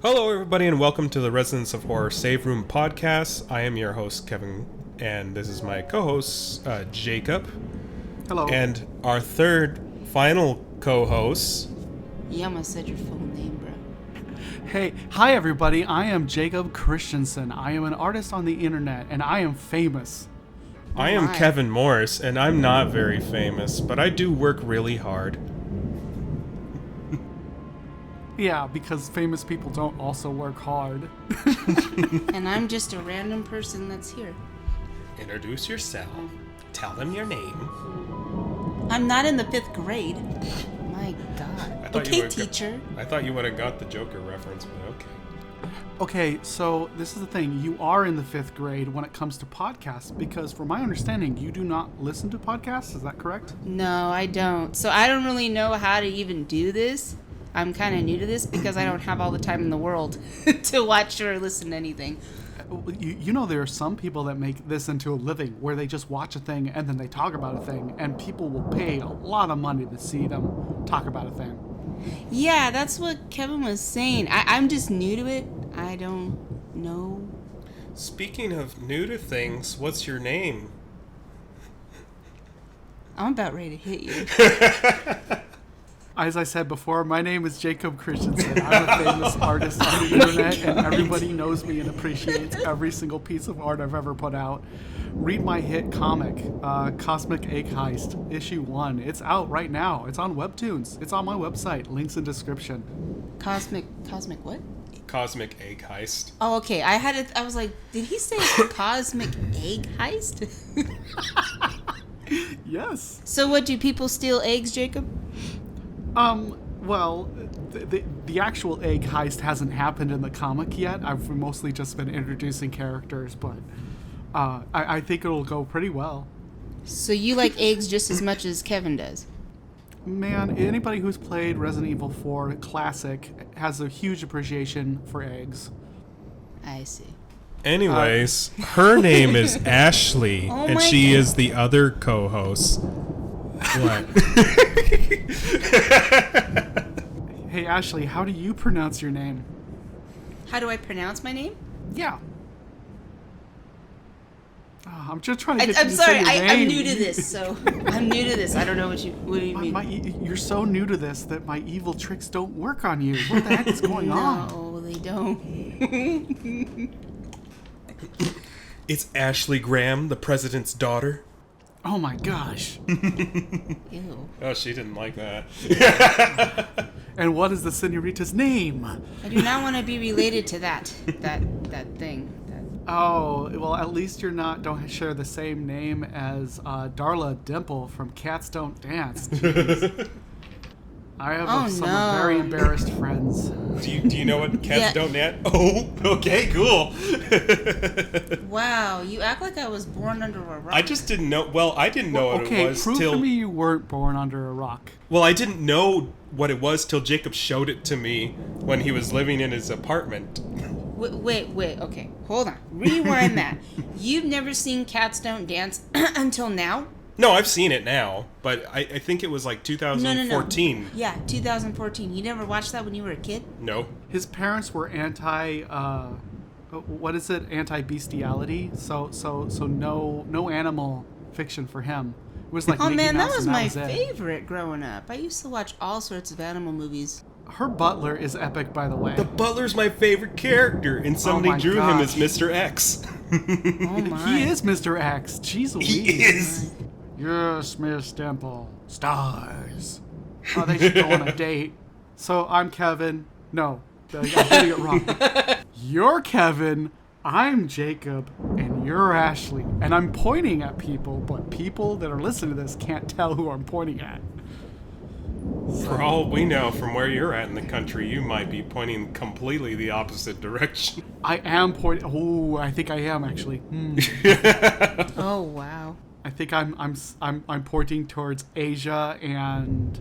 Hello, everybody, and welcome to the Residents of Horror Save Room podcast. I am your host, Kevin, and this is my co-host, Jacob. Hello. And our third, final co-host. You almost said your full name, bro. Hey, hi everybody. I am Jacob Christensen. I am an artist on the internet, and I am famous. I am Kevin Morris, and I'm not very famous, but I do work really hard. Yeah, because famous people don't also work hard. And I'm just a random person that's here. Introduce yourself. Tell them your name. I'm not in the 5th grade. My God. Okay, teacher. I thought you would have got the Joker reference, but okay. Okay, so this is the thing. You are in the 5th grade when it comes to podcasts, because from my understanding, you do not listen to podcasts. Is that correct? No, I don't. So I don't really know how to even do this. I'm kind of new to this because I don't have all the time in the world to watch or listen to anything. You know, there are some people that make this into a living where they just watch a thing and then they talk about a thing, and people will pay a lot of money to see them talk about a thing. Yeah, that's what Kevin was saying. I'm just new to it. I don't know. Speaking of new to things, what's your name? I'm about ready to hit you. As I said before, my name is Jacob Christensen. I'm a famous artist on the internet, and everybody knows me and appreciates every single piece of art I've ever put out. Read my hit comic, Cosmic Egg Heist, issue 1. It's out right now. It's on Webtoons. It's on my website. Links in description. Cosmic what? Cosmic Egg Heist. Oh, okay. I was like, did he say Cosmic Egg Heist? Yes. So what, do people steal eggs, Jacob? Well, the actual egg heist hasn't happened in the comic yet. I've mostly just been introducing characters, but I think it'll go pretty well. So you like eggs just as much as Kevin does? Man, anybody who's played Resident Evil 4 Classic has a huge appreciation for eggs. I see. Anyways, her name is Ashley, Oh and my she God. is the other co-host. What? Hey, Ashley, how do you pronounce your name? How do I pronounce my name? Yeah. Oh, I'm just trying to get I'm you to sorry, say your I'm name. new to this, so I'm new to this. I don't know what you mean. You're so new to this that my evil tricks don't work on you. What the heck is going on? No, they don't. It's Ashley Graham, the president's daughter. Oh my gosh. Ew. Oh, she didn't like that. And what is the senorita's name? I do not want to be related to that thing. Oh, well, at least don't share the same name as Darla Dimple from Cats Don't Dance. Jeez. I have some very embarrassed friends. Do you know what cats Yeah. don't dance? Oh, okay, cool. Wow, you act like I was born under a rock. I just didn't know. Well, I didn't know what it was prove till. to me you weren't born under a rock. Well, I didn't know what it was till Jacob showed it to me when he was living in his apartment. Wait, okay, hold on. Rewind that. You've never seen Cats Don't Dance until now? No, I've seen it now, but I think it was like 2014. No. Yeah, 2014. You never watched that when you were a kid? No. His parents were anti-bestiality, so no animal fiction for him. It was like Oh Mickey man, that Mouse was and my it. favorite growing up. I used to watch all sorts of animal movies. Her butler is epic, by the way. The butler's my favorite character, and somebody my drew him as gosh. Mr. X. Oh my. He is Mr. X. Jeez Louise. He is. Yes, Miss Dimple. Stars. Oh, they should go on a date. So I'm Kevin. No, I'm getting it wrong. You're Kevin. I'm Jacob, and you're Ashley. And I'm pointing at people, but people that are listening to this can't tell who I'm pointing at. For all we know, from where you're at in the country, you might be pointing completely the opposite direction. I am pointing. Oh, I think I am actually. Oh wow. I think I'm pointing towards Asia and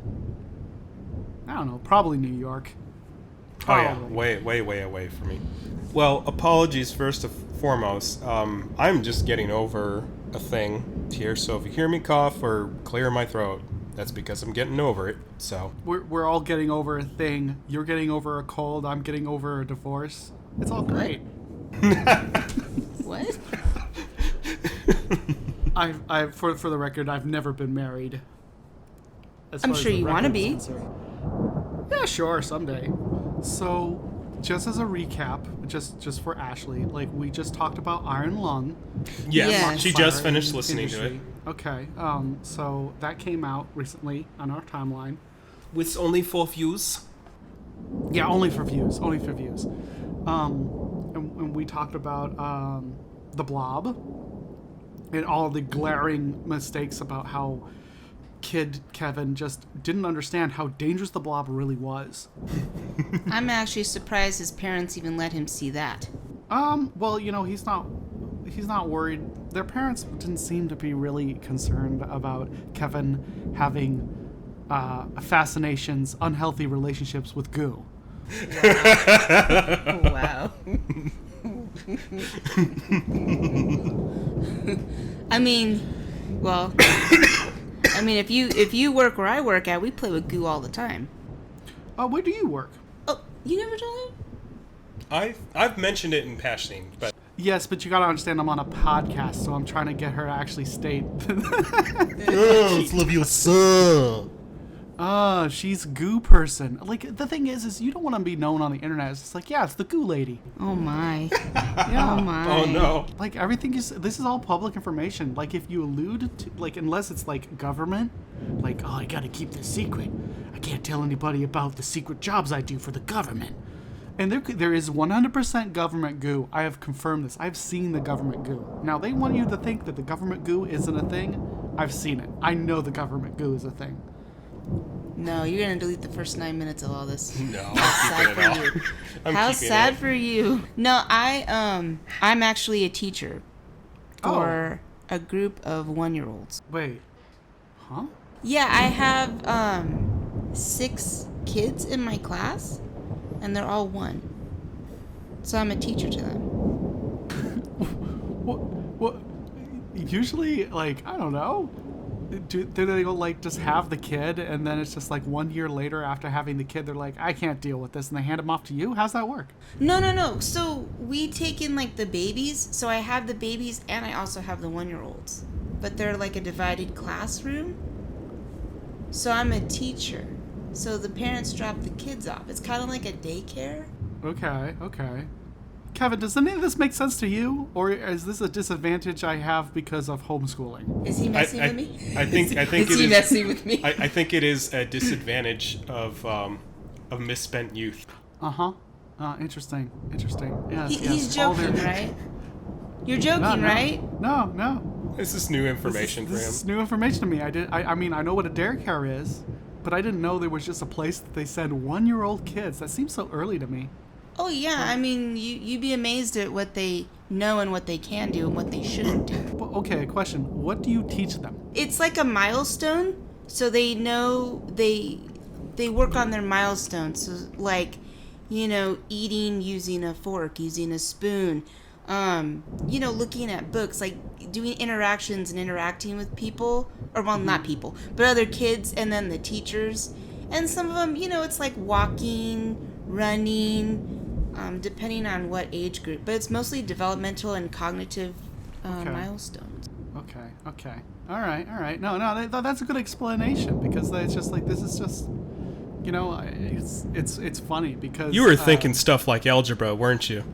I don't know, probably New York. Oh yeah, Probably. way away from me. Well, apologies first and foremost. I'm just getting over a thing here, so if you hear me cough or clear my throat, That's because I'm getting over it. So We're all getting over a thing. You're getting over a cold. I'm getting over a divorce. It's all great. What? I for the record, I've never been married. As I'm far as sure the you want to record is be. concerned. Yeah, sure, someday. So, just as a recap, just for Ashley, like we just talked about Iron Lung. yes, Yes. she just finished listening to it. Okay, so that came out recently on our timeline. With only 4 views. Yeah, only for views. And we talked about the Blob and all the glaring mistakes about how kid Kevin just didn't understand how dangerous the Blob really was. I'm actually surprised his parents even let him see that. Well, he's not worried. Their parents didn't seem to be really concerned about Kevin having fascinations, unhealthy relationships with goo. Wow. I mean, if you work where I work at, we play with goo all the time. Where do you work? Oh, you never told him? I've mentioned it in passing, but Yes, but you gotta understand I'm on a podcast, so I'm trying to get her to actually state. it's Leviosa. She's goo person. Like, the thing is you don't want to be known on the internet. It's just like, yeah, it's the goo lady. Oh my. Yeah. Oh my. Oh no. Like, everything this is all public information. Like, if you allude to, like, unless it's like government, like, oh, I gotta keep this secret. I can't tell anybody about the secret jobs I do for the government. And there is 100% government goo. I have confirmed this. I've seen the government goo. Now, they want you to think that the government goo isn't a thing. I've seen it. I know the government goo is a thing. No, you're gonna delete the first 9 minutes of all this. No, How I'm sad keeping it for all. you. I'm How keeping sad it. for you. No, I'm actually a teacher for a group of 1-year-olds. Wait. Huh? Yeah, I have 6 kids in my class, and they're all 1. So I'm a teacher to them. What? Usually, like, I don't know. Do they go, like, just have the kid, and then it's just like 1 year later after having the kid, they're like, I can't deal with this, and they hand him off to you? How's that work? No. So we take in like the babies. So I have the babies, and I also have the 1-year-olds. But they're like a divided classroom. So I'm a teacher. So the parents drop the kids off. It's kind of like a daycare. Okay. Kevin, does any of this make sense to you? Or is this a disadvantage I have because of homeschooling? Is he messing with me? I think Is it he is. messing with me? I think it is a disadvantage of misspent youth. Uh-huh. Interesting. Yes, He's all joking, their- right? You're joking, right? No. This is new information This for him. is new information to me. I mean, I know what a daycare is, but I didn't know there was just a place that they send 1-year-old kids. That seems so early to me. Oh yeah, I mean, you'd be amazed at what they know and what they can do and what they shouldn't do. Well, okay, question. What do you teach them? It's like a milestone, so they know they work on their milestones. So like, eating using a fork, using a spoon, looking at books, like doing interactions and interacting with people, or well, not people, but other kids, and then the teachers. And some of them, it's like walking, running, depending on what age group. But it's mostly developmental and cognitive milestones. Okay. All right. No, that's a good explanation, because it's just like, this is just, it's funny because You were thinking stuff like algebra, weren't you?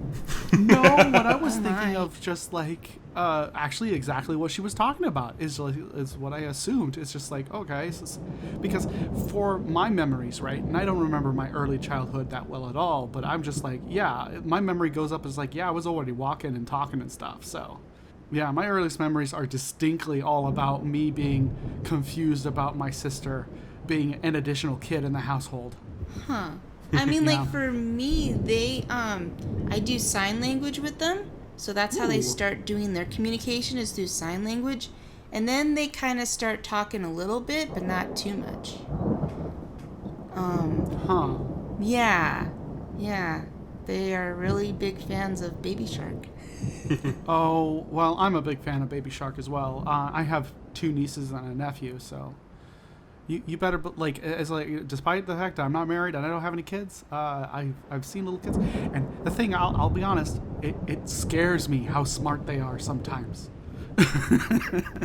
No, what I was Oh, thinking my. of just like actually exactly what she was talking about is what I assumed. It's just like, okay, because for my memories, right, and I don't remember my early childhood that well at all, but I'm just like, yeah, my memory goes up as like, yeah, I was already walking and talking and stuff, so yeah, my earliest memories are distinctly all about me being confused about my sister being an additional kid in the household. Huh. I mean, Yeah. like for me, I do sign language with them. So that's how they Ooh. start doing their communication, is through sign language. And then they kind of start talking a little bit, but not too much. Huh. Yeah. They are really big fans of Baby Shark. Oh, well, I'm a big fan of Baby Shark as well. I have 2 nieces and a nephew, so You better, but like, as like, despite the fact that I'm not married and I don't have any kids, I've seen little kids, and the thing, I'll be honest, it scares me how smart they are sometimes.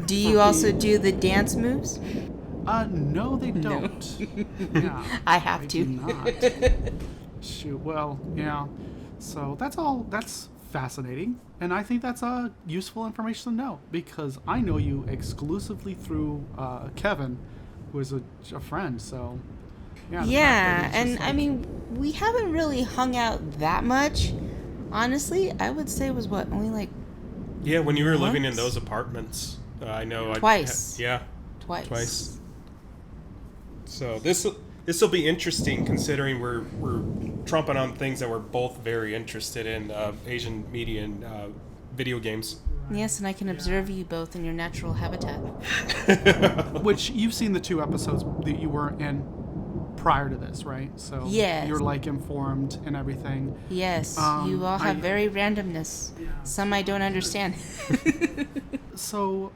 Do you also do the dance moves? No, they don't. Yeah, I have they to. do not. Shoot, well, yeah. So that's all. That's fascinating, and I think that's useful information to know because I know you exclusively through Kevin, who is a friend. So yeah. Yeah, and I mean, we haven't really hung out that much. Honestly, I would say it was what, only like Yeah, when you were living in once? those apartments, I know. Twice. Yeah, Twice. twice. So this will be interesting considering we're trumping on things that we're both very interested in, Asian media and video games. Yes, and I can observe you both in your natural habitat. Which you've seen the 2 episodes that you were in prior to this, right? So Yes. you're like informed and everything. Yes, you all have very randomness. Some I don't understand. So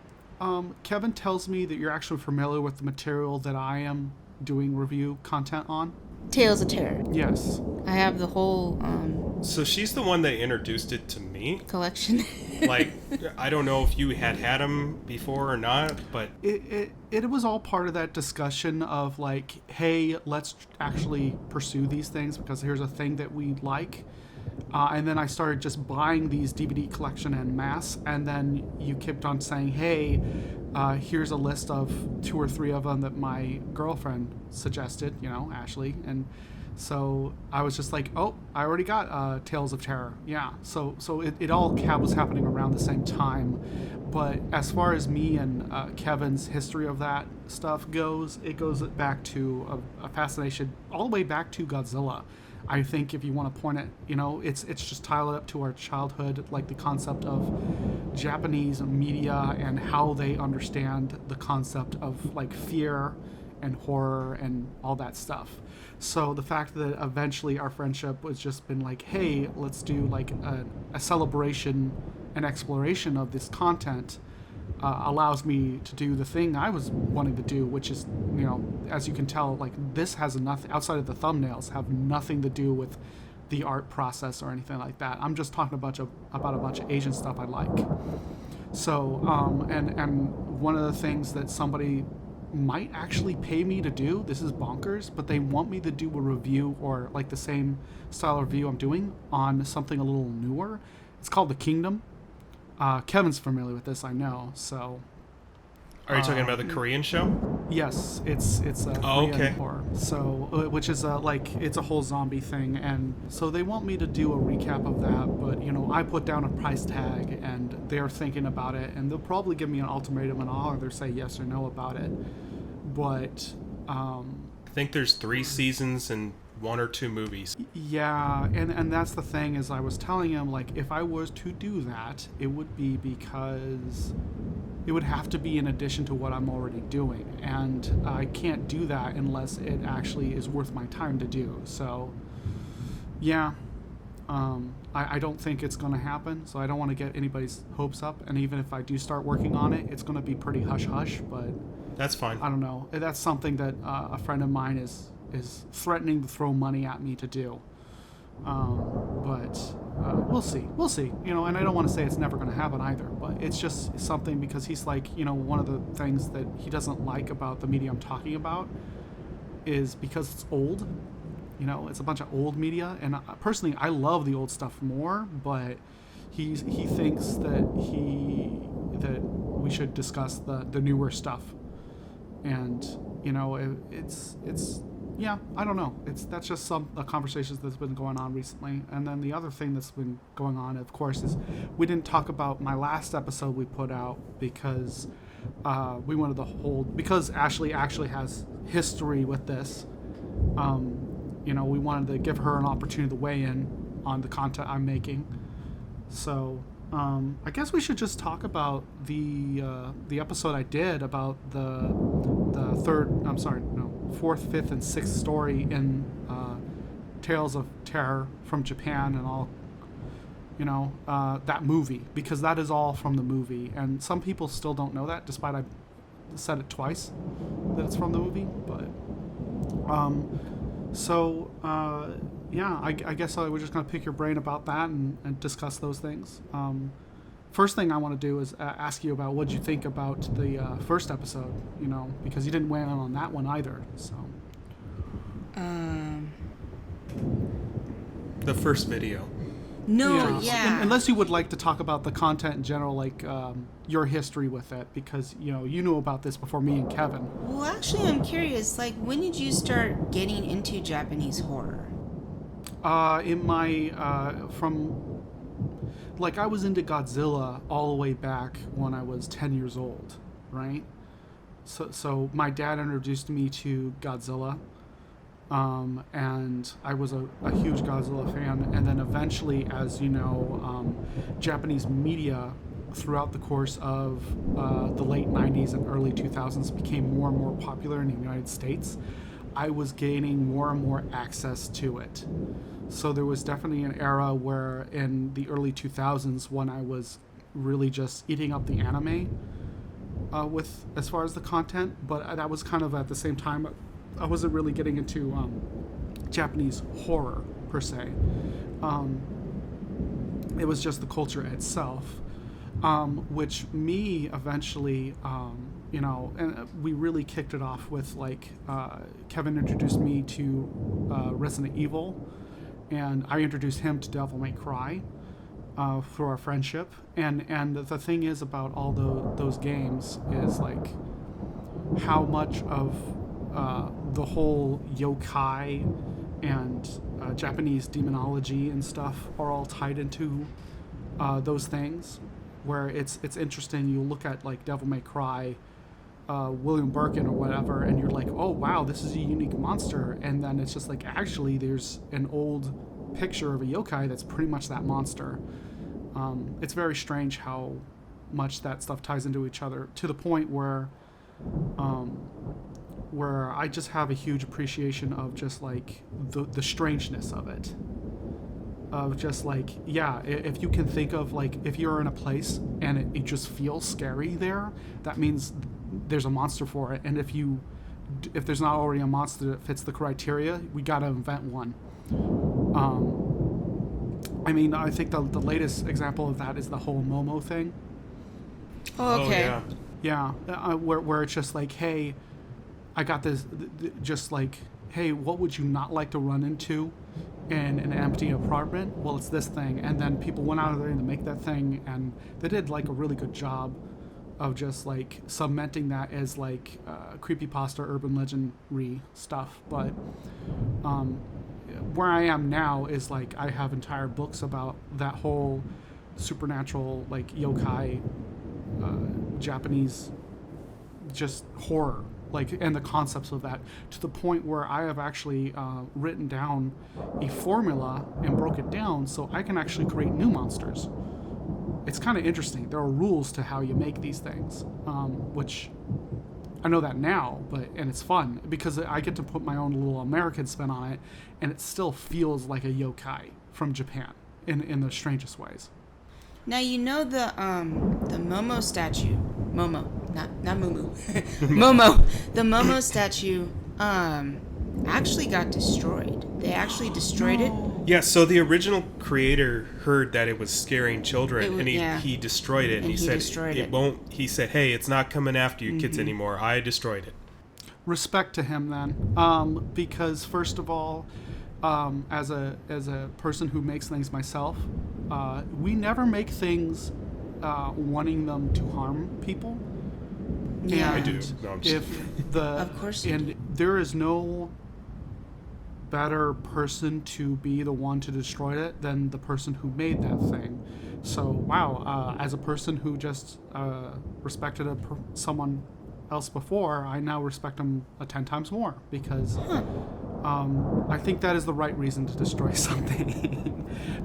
Kevin tells me that you're actually familiar with the material that I am doing review content on. Tales of Terror. Yes. I have the whole So she's the one that introduced it to me. collection. Like, I don't know if you had him before or not, but It was all part of that discussion of like, hey, let's actually pursue these things because here's a thing that we like. And then I started just buying these DVD collection en masse, and then you kept on saying, hey, here's a list of 2 or 3 of them that my girlfriend suggested, Ashley. And so I was just like, oh, I already got Tales of Terror. Yeah. So it all was happening around the same time. But as far as me and Kevin's history of that stuff goes, it goes back to a fascination all the way back to Godzilla. I think if you want to point it, it's just tied up to our childhood, like the concept of Japanese media and how they understand the concept of like fear and horror and all that stuff. So the fact that eventually our friendship was just been like, hey, let's do like a celebration and exploration of this content allows me to do the thing I was wanting to do, which is, as you can tell, like this has nothing outside of the thumbnails have nothing to do with the art process or anything like that. I'm just talking about a bunch of Asian stuff I like. So, and one of the things that somebody might actually pay me to do, this is bonkers, but they want me to do a review or like the same style of review I'm doing on something a little newer. It's called The Kingdom. Kevin's familiar with this, I know. So, are you talking about the Korean show? yes, it's a Korean okay. horror. So, which is it's a whole zombie thing, and so they want me to do a recap of that. But I put down a price tag, and they're thinking about it, and they'll probably give me an ultimatum, and I'll either say yes or no about it. But I think there's 3 seasons and 1 or 2 movies. yeah, and that's the thing is I was telling him, like, if I was to do that, it would be because it would have to be in addition to what I'm already doing, and I can't do that unless it actually is worth my time to do. So yeah, I don't think it's going to happen, so I don't want to get anybody's hopes up, and even if I do start working on it, it's going to be pretty hush-hush, but That's fine. I don't know. That's something that a friend of mine is threatening to throw money at me to do. But we'll see. We'll see. And I don't want to say it's never going to happen either, but it's just something because he's like, one of the things that he doesn't like about the media I'm talking about is because it's old. It's a bunch of old media, and personally, I love the old stuff more, but he thinks that we should discuss the newer stuff. And it's yeah, I don't know. That's just some conversations that's been going on recently. And then the other thing that's been going on, of course, is we didn't talk about my last episode we put out because we wanted to hold, because Ashley actually has history with this. We wanted to give her an opportunity to weigh in on the content I'm making. So I guess we should just talk about the episode I did about the fourth, fifth, and sixth story in Tales of Terror from Japan and all, that movie, because that is all from the movie, and some people still don't know that, despite said it twice that it's from the movie, but yeah, I guess I was just gonna pick your brain about that and discuss those things. First thing I want to do is ask you about what you think about the first episode, because you didn't weigh in on that one either. So. The first video. No, yeah. Unless you would like to talk about the content in general, like your history with it, because you knew about this before me and Kevin. Well, actually, I'm curious. Like, when did you start getting into Japanese horror? In my I was into Godzilla all the way back when I was 10 years old, right? So my dad introduced me to Godzilla. And I was a huge Godzilla fan, and then eventually, as you know, Japanese media throughout the course of the late 90s and early 2000s became more and more popular in the United States. I was gaining more and more access to it. So there was definitely an era where in the early 2000s when I was really just eating up the anime with as far as the content, but that was kind of at the same time I wasn't really getting into Japanese horror per se. It was just the culture itself, which me eventually, and we really kicked it off with Kevin introduced me to Resident Evil, and I introduced him to Devil May Cry through our friendship. And the thing is about all those games is how much of the whole yokai and Japanese demonology and stuff are all tied into those things, where it's interesting. You look at Devil May Cry, William Birkin or whatever, and you're like, oh wow, this is a unique monster, and then it's just actually there's an old picture of a yokai that's pretty much that monster. It's very strange how much that stuff ties into each other, to the point where I just have a huge appreciation of just the strangeness of it. Of just if you can think of if you're in a place and it just feels scary there, that means there's a monster for it. And if there's not already a monster that fits the criteria, we gotta invent one. I think the latest example of that is the whole Momo thing. Oh, okay. Oh, yeah. Where it's just hey, I got this, just hey, what would you not like to run into in an empty apartment? Well, it's this thing. And then people went out of there to make that thing, and they did a really good job of just cementing that as creepypasta, urban legendary stuff. But where I am now is I have entire books about that whole supernatural yokai Japanese just horror, and the concepts of that, to the point where I have actually written down a formula and broke it down so I can actually create new monsters. It's kind of interesting. There are rules to how you make these things, which I know that now, and it's fun because I get to put my own little American spin on it, and it still feels like a yokai from Japan in the strangest ways. Now the Momo statue, not Mumu, Momo, the Momo statue actually got destroyed. They actually destroyed it. Yeah, so the original creator heard that it was scaring children, and he destroyed it. And he said destroyed it won't. He said, "Hey, it's not coming after you kids anymore. I destroyed it." Respect to him then, because first of all, as a person who makes things myself, we never make things wanting them to harm people. Yeah, I do. No, I'm just of course you do. There is no better person to be the one to destroy it than the person who made that thing. So wow, as a person who just respected someone else before, I now respect them 10 times more, because I think that is the right reason to destroy something.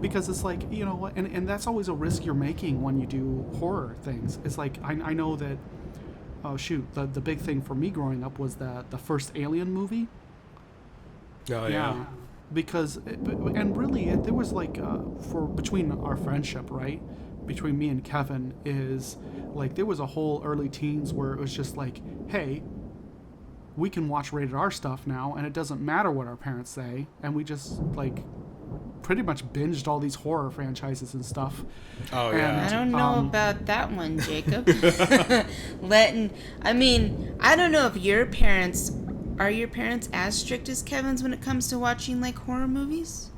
Because it's and that's always a risk you're making when you do horror things. It's I know that the big thing for me growing up was the first Alien movie. Oh yeah. Because there was for between our friendship, right? between me and Kevin is like there was a whole early teens where it was just like, hey, we can watch rated R stuff now, and it doesn't matter what our parents say, and we just like pretty much binged all these horror franchises and stuff. Oh yeah. I don't know about that one, Jacob. I don't know if your parents as strict as Kevin's when it comes to watching like horror movies.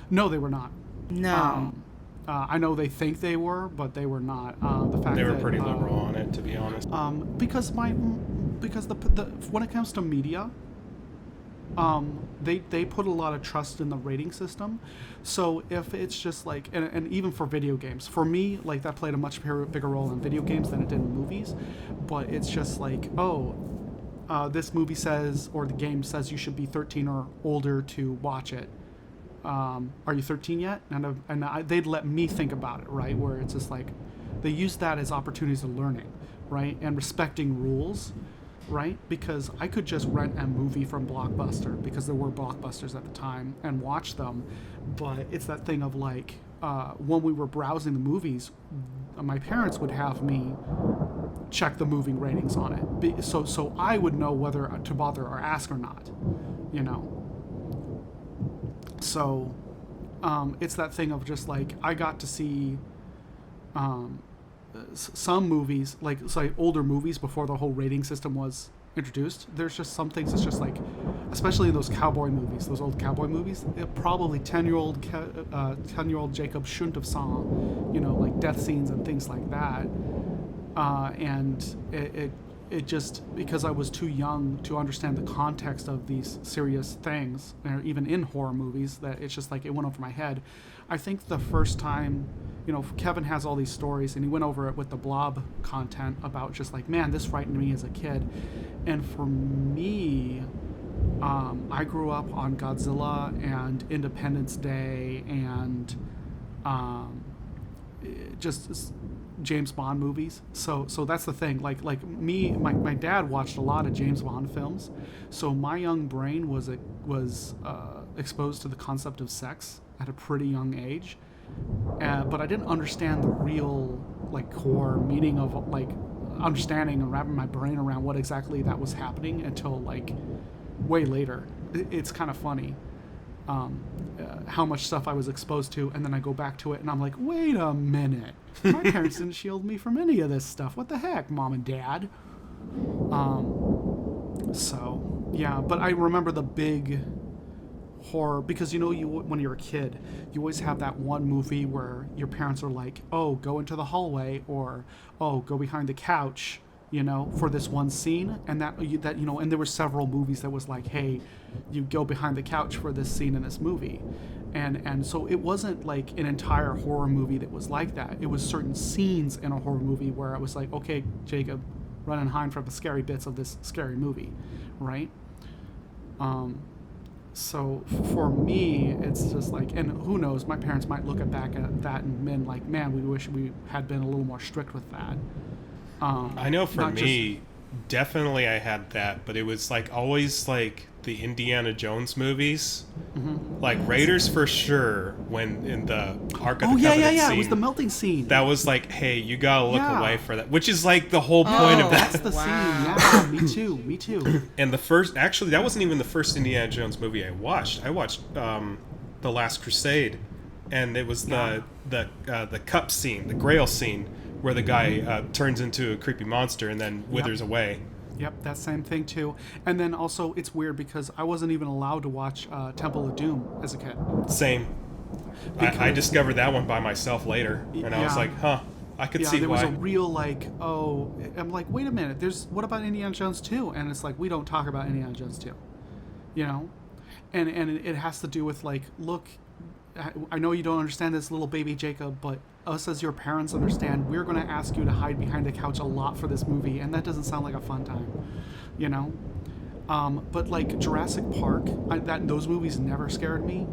No, they were not. No. I know they think they were, but they were not. The fact They were that, pretty liberal on it, to be honest. because when it comes to media, they put a lot of trust in the rating system. So if it's just like, and even for video games, for me, like that played a much bigger role in video games than it did in movies. But it's just like, this movie says, or the game says you should be 13 or older to watch it. Are you 13 yet? And they'd let me think about it, right? Where it's just like, they use that as opportunities of learning, right? And respecting rules, right? Because I could just rent a movie from Blockbuster, because there were Blockbusters at the time, and watch them. But it's that thing of like, when we were browsing the movies, my parents would have me check the movie ratings on it. So I would know whether to bother or ask or not, you know? So it's that thing of just like, I got to see some movies, like older movies before the whole rating system was introduced. There's just some things that's just like, especially in those cowboy movies, those old cowboy movies, probably 10-year-old Jacob shouldn't have saw, you know, like death scenes and things like that. And it just, because I was too young to understand the context of these serious things, or even in horror movies, that it's just like it went over my head. I think the first time, you know, Kevin has all these stories, and he went over it with the Blob content about just like, man, this frightened me as a kid. And for me, I grew up on Godzilla and Independence Day and just James Bond movies. So that's the thing. Like me, my dad watched a lot of James Bond films, so my young brain was exposed to the concept of sex at a pretty young age. But I didn't understand the real like core meaning of like understanding and wrapping my brain around what exactly that was happening until like way later. It's kind of funny how much stuff I was exposed to, and then I go back to it and I'm like, wait a minute, my parents didn't shield me from any of this stuff. What the heck, mom and dad? So yeah, but I remember the big horror, because you know, when you're a kid, you always have that one movie where your parents are like, oh, go into the hallway, or oh, go behind the couch, you know, for this one scene. And that you know, and there were several movies that was like, hey, you go behind the couch for this scene in this movie. And so it wasn't like an entire horror movie that was like that. It was certain scenes in a horror movie where I was like, okay, Jacob, run and hide from the scary bits of this scary movie, right? So for me, it's just like, and who knows, my parents might look back at that and been like, man, we wish we had been a little more strict with that. I know for me, definitely I had that, but it was like always like the Indiana Jones movies, like Raiders for sure. When in the Ark of the Covenant scene, it was the melting scene. That was like, hey, you gotta look away for that, which is like the whole point of that. That's the scene. Yeah, me too. And the first, actually, that wasn't even the first Indiana Jones movie I watched. I watched The Last Crusade, and it was the cup scene, the Grail scene, where the guy turns into a creepy monster and then withers away. Yep, that same thing too. And then also, it's weird because I wasn't even allowed to watch Temple of Doom as a kid. Same. I discovered that one by myself later, and I was like, huh, I could see there why. Was a real like, I'm like, wait a minute, what about Indiana Jones 2? And it's like, we don't talk about Indiana Jones 2, you know? And it has to do with like, look, I know you don't understand this, little baby Jacob, but us as your parents understand. We're going to ask you to hide behind the couch a lot for this movie, and that doesn't sound like a fun time, you know? But like Jurassic Park, those movies never scared me.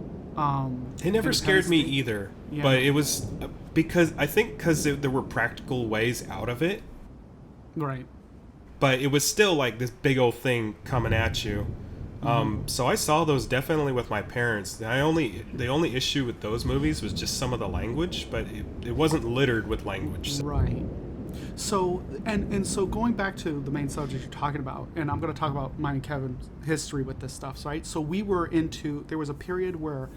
It never scared me either, but it was because there were practical ways out of it. Right. But it was still like this big old thing coming at you. So I saw those definitely with my parents. The only issue with those movies was just some of the language, but it wasn't littered with language. So. Right. So and so going back to the main subject you're talking about, and I'm going to talk about mine and Kevin's history with this stuff, right? So there was a period where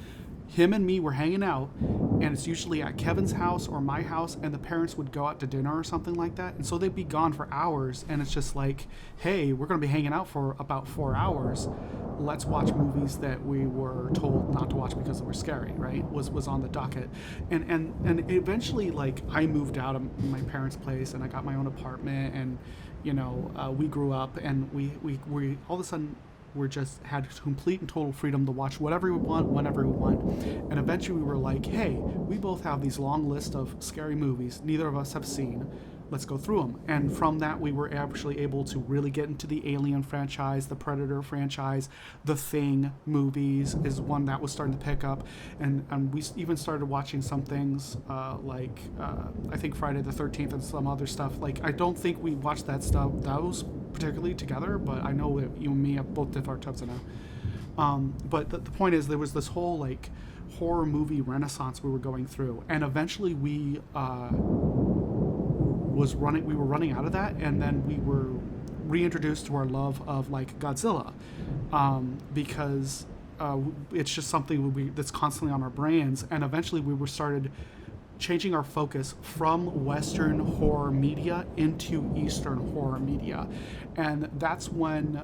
him and me were hanging out, and it's usually at Kevin's house or my house, and the parents would go out to dinner or something like that, and so they'd be gone for hours, and it's just like, hey, we're going to be hanging out for about 4 hours. Let's watch movies that we were told not to watch because they were scary, right? Was on the docket. And eventually, like, I moved out of my parents' place, and I got my own apartment, and, we grew up, and we all of a sudden, we just had complete and total freedom to watch whatever we want, whenever we want. And eventually we were like, hey, we both have these long list of scary movies neither of us have seen. Let's go through them. And from that, we were actually able to really get into the Alien franchise, the Predator franchise. The Thing movies is one that was starting to pick up. And we even started watching some things like, I think Friday the 13th and some other stuff. Like, I don't think we watched those particularly together, but I know that you and me have both dipped our toes in it. But the point is, there was this whole, like, horror movie renaissance we were going through. And eventually we were running out of that, and then we were reintroduced to our love of, like, Godzilla, because it's just something that's constantly on our brains. And eventually we started changing our focus from Western horror media into Eastern horror media, and that's when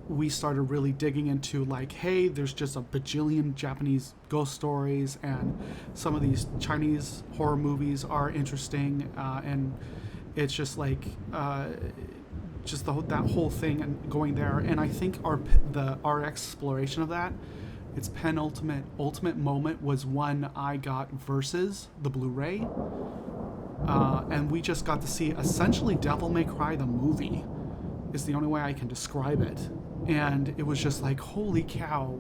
we started really digging into, like, hey, there's just a bajillion Japanese ghost stories, and some of these Chinese horror movies are interesting, and it's just like just that whole thing and going there. And I think our exploration of that, its ultimate moment was when I got Versus, the Blu-ray, and we just got to see essentially Devil May Cry the movie, is the only way I can describe it. And it was just like, holy cow.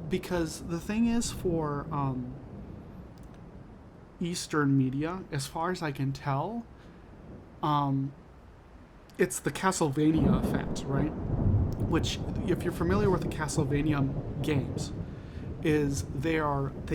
Because the thing is, for Eastern media, as far as I can tell, it's the Castlevania effect, right? Which, if you're familiar with the Castlevania games, is they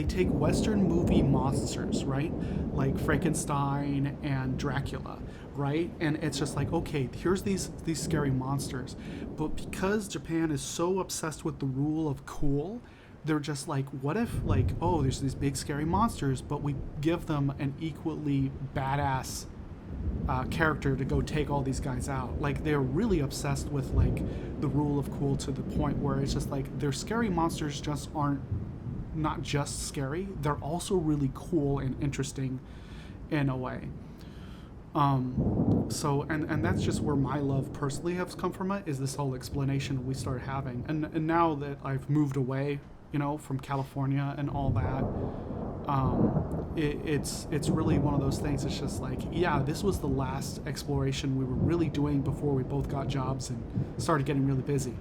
take Western movie monsters, right? Like Frankenstein and Dracula, right? And it's just like, okay, here's these scary monsters. But because Japan is so obsessed with the rule of cool, they're just like, what if, like, oh, there's these big scary monsters, but we give them an equally badass character to go take all these guys out. Like, they're really obsessed with, like, the rule of cool to the point where it's just like their scary monsters just aren't not just scary, they're also really cool and interesting in a way. So and that's just where my love personally has come from, it is this whole explanation we started having. And now that I've moved away, from California and all that, it's really one of those things. It's just like, yeah, this was the last exploration we were really doing before we both got jobs and started getting really busy,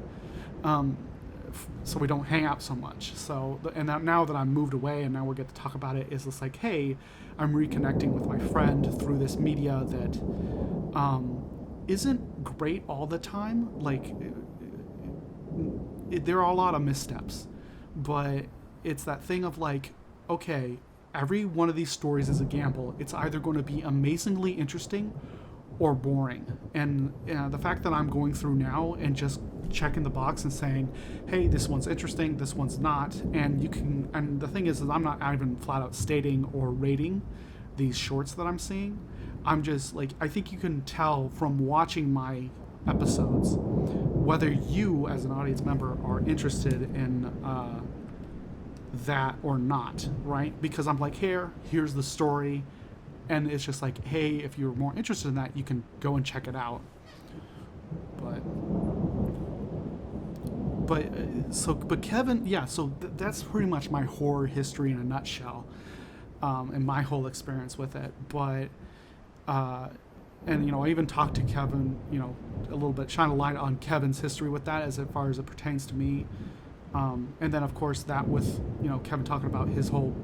so we don't hang out so much. So, and now that I'm moved away and now we get to talk about it, is just like, hey, I'm reconnecting with my friend through this media that isn't great all the time. Like, there are a lot of missteps, but it's that thing of like, okay, every one of these stories is a gamble. It's either going to be amazingly interesting or boring. And the fact that I'm going through now and just checking the box and saying, hey, this one's interesting, this one's not, and the thing is I'm not even flat out stating or rating these shorts that I'm seeing. I'm just like, I think you can tell from watching my episodes whether you as an audience member are interested in that or not, right? Because I'm like, here's the story, and it's just like, hey, if you're more interested in that, you can go and check it out. But Kevin, yeah, so that's pretty much my horror history in a nutshell, and my whole experience with it. But and I even talked to Kevin, a little bit, shine a light on Kevin's history with that as far as it pertains to me. And then, of course, that with, Kevin talking about his whole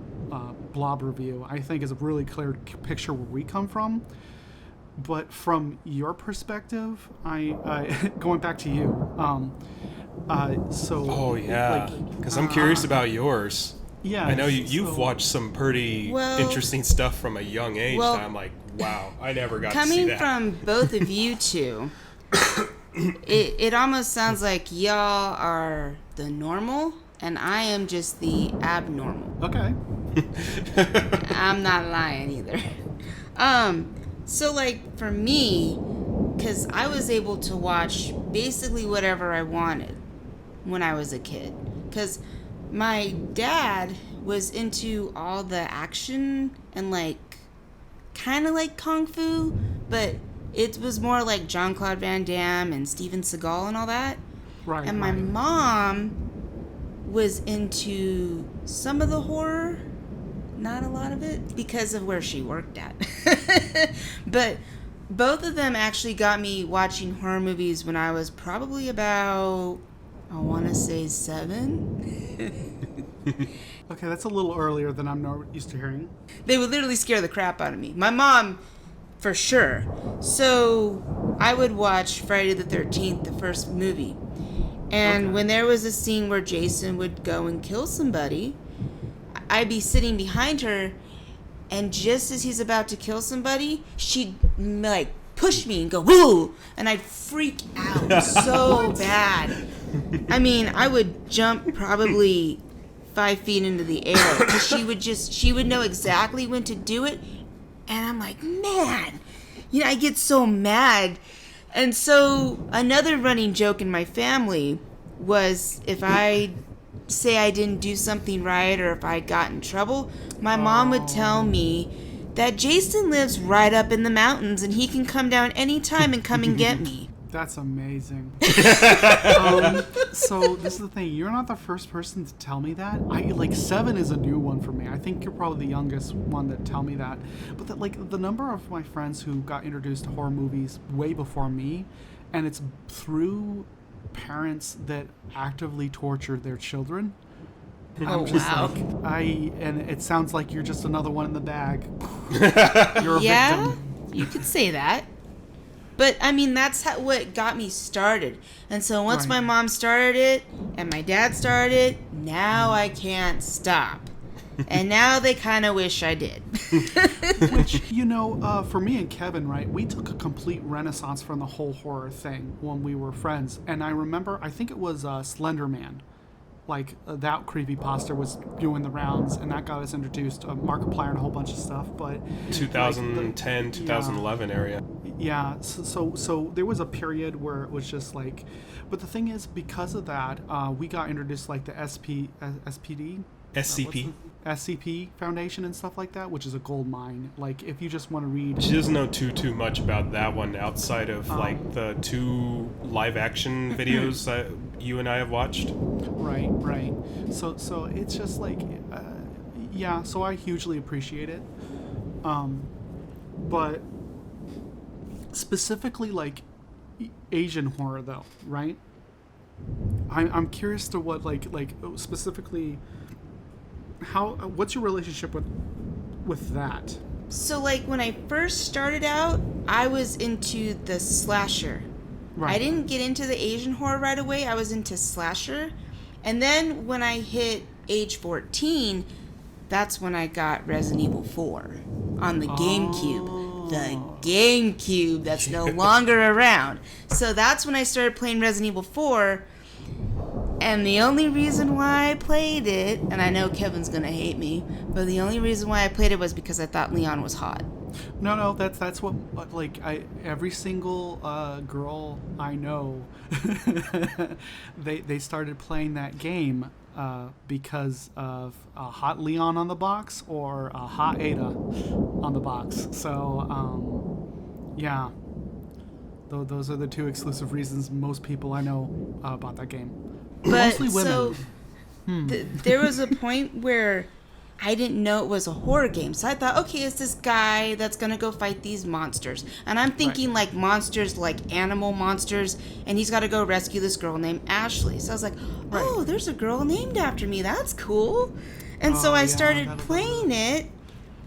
Blob review, I think is a really clear picture where we come from. But from your perspective, I going back to you, Oh yeah, because I'm curious about yours. Yeah, I know you've watched some pretty interesting stuff from a young age that I'm like, wow, I never got to see that. Coming from both of you two, it almost sounds like y'all are the normal and I am just the abnormal. Okay. I'm not lying either. So like for me, because I was able to watch basically whatever I wanted when I was a kid. Because my dad was into all the action and like kind of like kung fu, but it was more like Jean-Claude Van Damme and Steven Seagal and all that. Right. And my mom was into some of the horror, not a lot of it, because of where she worked at. But both of them actually got me watching horror movies when I was probably about, I want to say 7. Okay, that's a little earlier than I'm used to hearing. They would literally scare the crap out of me. My mom, for sure. So I would watch Friday the 13th, the first movie. And when there was a scene where Jason would go and kill somebody, I'd be sitting behind her, and just as he's about to kill somebody, she'd like push me and go, woo! And I'd freak out so bad. I mean, I would jump probably 5 feet into the air, because she would know exactly when to do it. And I'm like, man, I get so mad. And so another running joke in my family was if I say I didn't do something right or if I got in trouble, my mom would tell me that Jason lives right up in the mountains and he can come down anytime and come and get me. That's amazing. So this is the thing. You're not the first person to tell me that. 7 is a new one for me. I think you're probably the youngest one that tell me that. But that, the number of my friends who got introduced to horror movies way before me, and it's through parents that actively torture their children. Oh, wow. And it sounds like you're just another one in the bag. You're a victim. You could say that. But, I mean, that's what got me started. And so once my mom started it and my dad started it, now I can't stop. And now they kind of wish I did. Which, for me and Kevin, right, we took a complete renaissance from the whole horror thing when we were friends. And I remember, I think it was Slender Man. That creepypasta was doing the rounds, and that got us introduced to Markiplier and a whole bunch of stuff. But 2010, 2011 area. Yeah, so there was a period where it was just like, but the thing is, because of that, we got introduced the SPD? SCP Foundation and stuff like that, which is a gold mine. If you just want to read... She doesn't know too much about that one outside of the 2 live action videos that you and I have watched. Right. So it's just so I hugely appreciate it. But specifically Asian horror though, right? I'm curious to what specifically what's your relationship with that? So when I first started out, I was into the slasher. Right. I didn't get into the Asian horror right away. I was into slasher. And then when I hit age 14, that's when I got Resident Evil 4 on the GameCube. The GameCube that's no longer around. So that's when I started playing Resident Evil 4. And the only reason why I played it, and I know Kevin's gonna hate me, but the only reason why I played it was because I thought Leon was hot. No, that's what every single girl I know, they started playing that game because of a hot Leon on the box or a hot Ada on the box. So yeah, those are the 2 exclusive reasons most people I know about that game. But mostly women. So there was a point where I didn't know it was a horror game. So I thought, okay, it's this guy that's going to go fight these monsters. And I'm thinking monsters, animal monsters. And he's got to go rescue this girl named Ashley. So I was like, oh, there's a girl named after me. That's cool. And so I started playing it.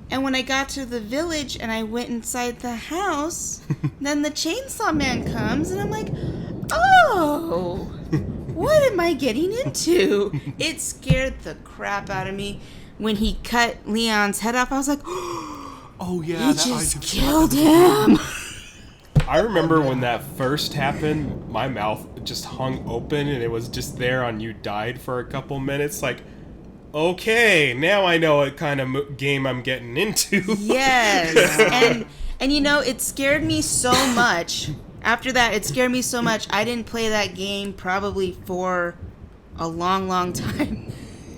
And when I got to the village and I went inside the house, then the chainsaw man comes. And I'm like, oh, what am I getting into? It scared the crap out of me. When he cut Leon's head off, I was like, oh yeah, he just killed him. I remember when that first happened, my mouth just hung open and it was just there on You Died for a couple minutes. Like, okay, now I know what kind of game I'm getting into. Yes. And you know, it scared me so much. After that, it scared me so much, I didn't play that game probably for a long, long time.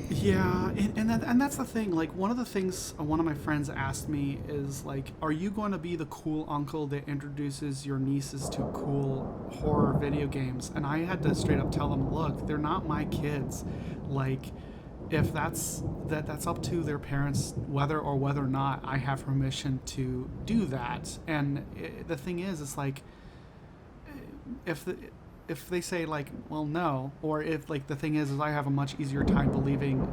Yeah, and that's the thing. Like, one of the things one of my friends asked me is, like, are you going to be the cool uncle that introduces your nieces to cool horror video games? And I had to straight up tell them, look, they're not my kids. Like, if that's up to their parents, whether or not I have permission to do that. And the thing is, it's like, if they say, like, well, no, or if, like, the thing is I have a much easier time believing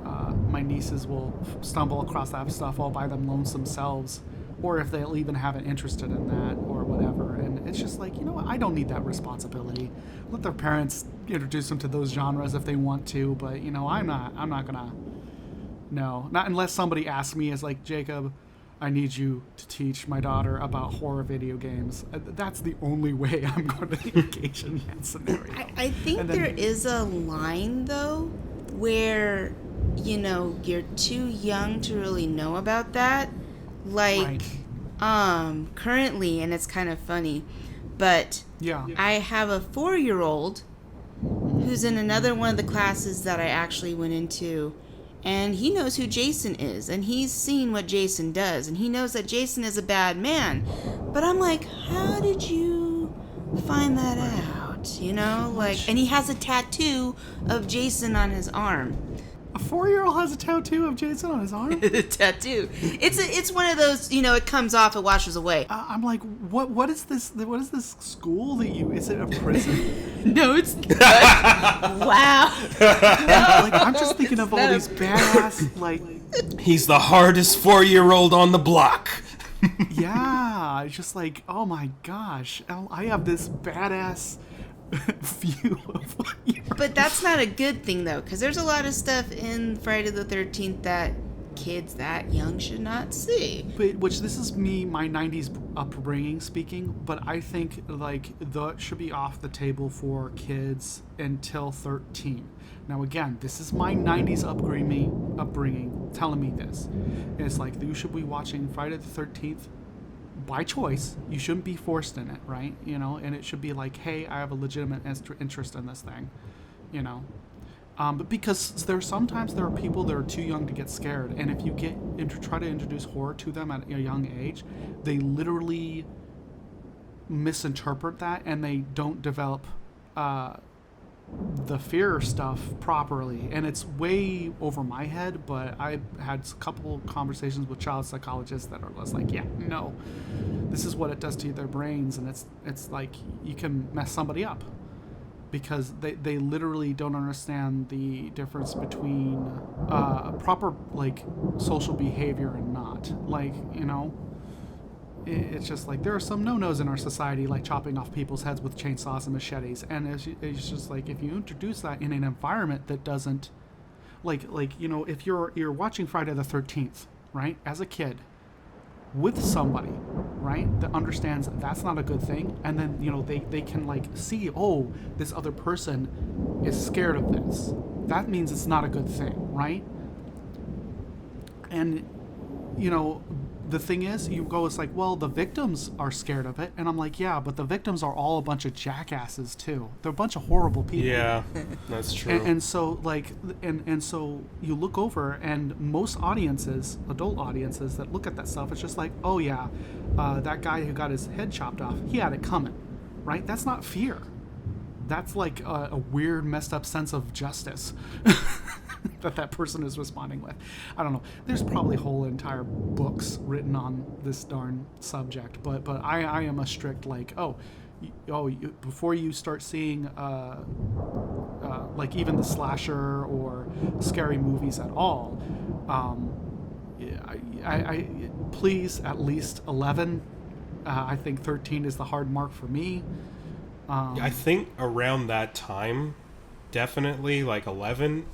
my nieces will stumble across that stuff all by themselves, or if they'll even have an interest in that or whatever. And it's just like, you know what, I don't need that responsibility. Let their parents introduce them to those genres if they want to, but, you know, I'm not gonna, no, not unless somebody asks me, as like, Jacob, I need you to teach my daughter about horror video games. That's the only way I'm going to engage in that scenario. I think there is a line, though, where, you know, you're too young to really know about that. Like, right. Currently, and it's kind of funny, but yeah. I have a 4-year-old who's in another one of the classes that I actually went into. And he knows who Jason is, and he's seen what Jason does, and he knows that Jason is a bad man. But I'm like, how did you find that out? You know, like, and he has a tattoo of Jason on his arm. A 4-year-old has a tattoo of Jason on his arm? Tattoo. It's one of those, you know, it comes off, it washes away. I'm like, what is this? What is this school that you? Is it a prison? No, it's not. Wow. No, like, I'm just thinking of all these badass, like. He's the hardest 4-year-old on the block. Yeah, it's just like, oh my gosh, I have this badass view of what you're... But that's not a good thing, though, because there's a lot of stuff in Friday the 13th that kids that young should not see. But, which, this is me, my 90s upbringing speaking, but I think, like, that should be off the table for kids until 13. Now, again, this is my 90s upbringing telling me this. And it's like, you should be watching Friday the 13th by choice. You shouldn't be forced in it, right? You know, and it should be like, hey, I have a legitimate interest in this thing, you know. But because there are people that are too young to get scared, and if you try to introduce horror to them at a young age, they literally misinterpret that, and they don't develop the fear stuff properly. And it's way over my head, but I had a couple conversations with child psychologists that are just like, yeah, no, this is what it does to their brains, and it's like you can mess somebody up because they literally don't understand the difference between proper, like, social behavior and not. Like, you know, it's just like there are some no-nos in our society, like chopping off people's heads with chainsaws and machetes, and it's just like, if you introduce that in an environment that doesn't, like you know, if you're watching Friday the 13th, right, as a kid with somebody, right, that understands that that's not a good thing, and then, you know, they can, like, see, oh, this other person is scared of this, that means it's not a good thing, right? And, you know, the thing is, you go, it's like, well, the victims are scared of it. And I'm like, yeah, but the victims are all a bunch of jackasses, too. They're a bunch of horrible people. Yeah, that's true. And so, like, and so you look over, and most audiences, adult audiences that look at that stuff, it's just like, oh, yeah, that guy who got his head chopped off, he had it coming, right? That's not fear. That's like a weird, messed up sense of justice that person is responding with. I don't know. There's probably whole entire books written on this darn subject, but I am a strict, like, before you start seeing like even the slasher or scary movies at all, I please at least 11. I think 13 is the hard mark for me. I think around that time, definitely like 11,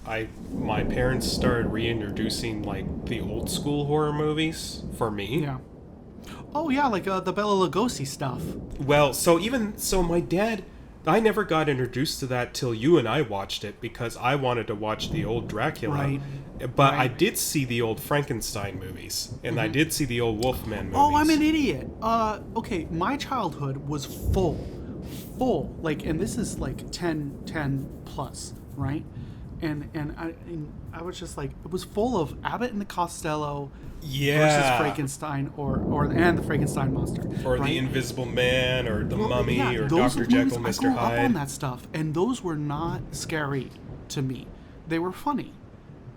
my parents started reintroducing like the old school horror movies for me. Yeah. Oh yeah, like the Bela Lugosi stuff. Well, so my dad, I never got introduced to that till you and I watched it because I wanted to watch the old Dracula. Right. But Right. I did see the old Frankenstein movies, and I did see the old Wolfman movies. Oh, I'm an idiot. Okay, my childhood was full, like, and this is like 10 plus, right? And I was just like, it was full of Abbott and the Costello Yeah. versus Frankenstein, and the Frankenstein monster, Or right? the Invisible Man, or the Mummy, Yeah, or those Dr. movies, Jekyll, I Mr. grew up on Hyde. that stuff, and those were not scary to me. They were funny,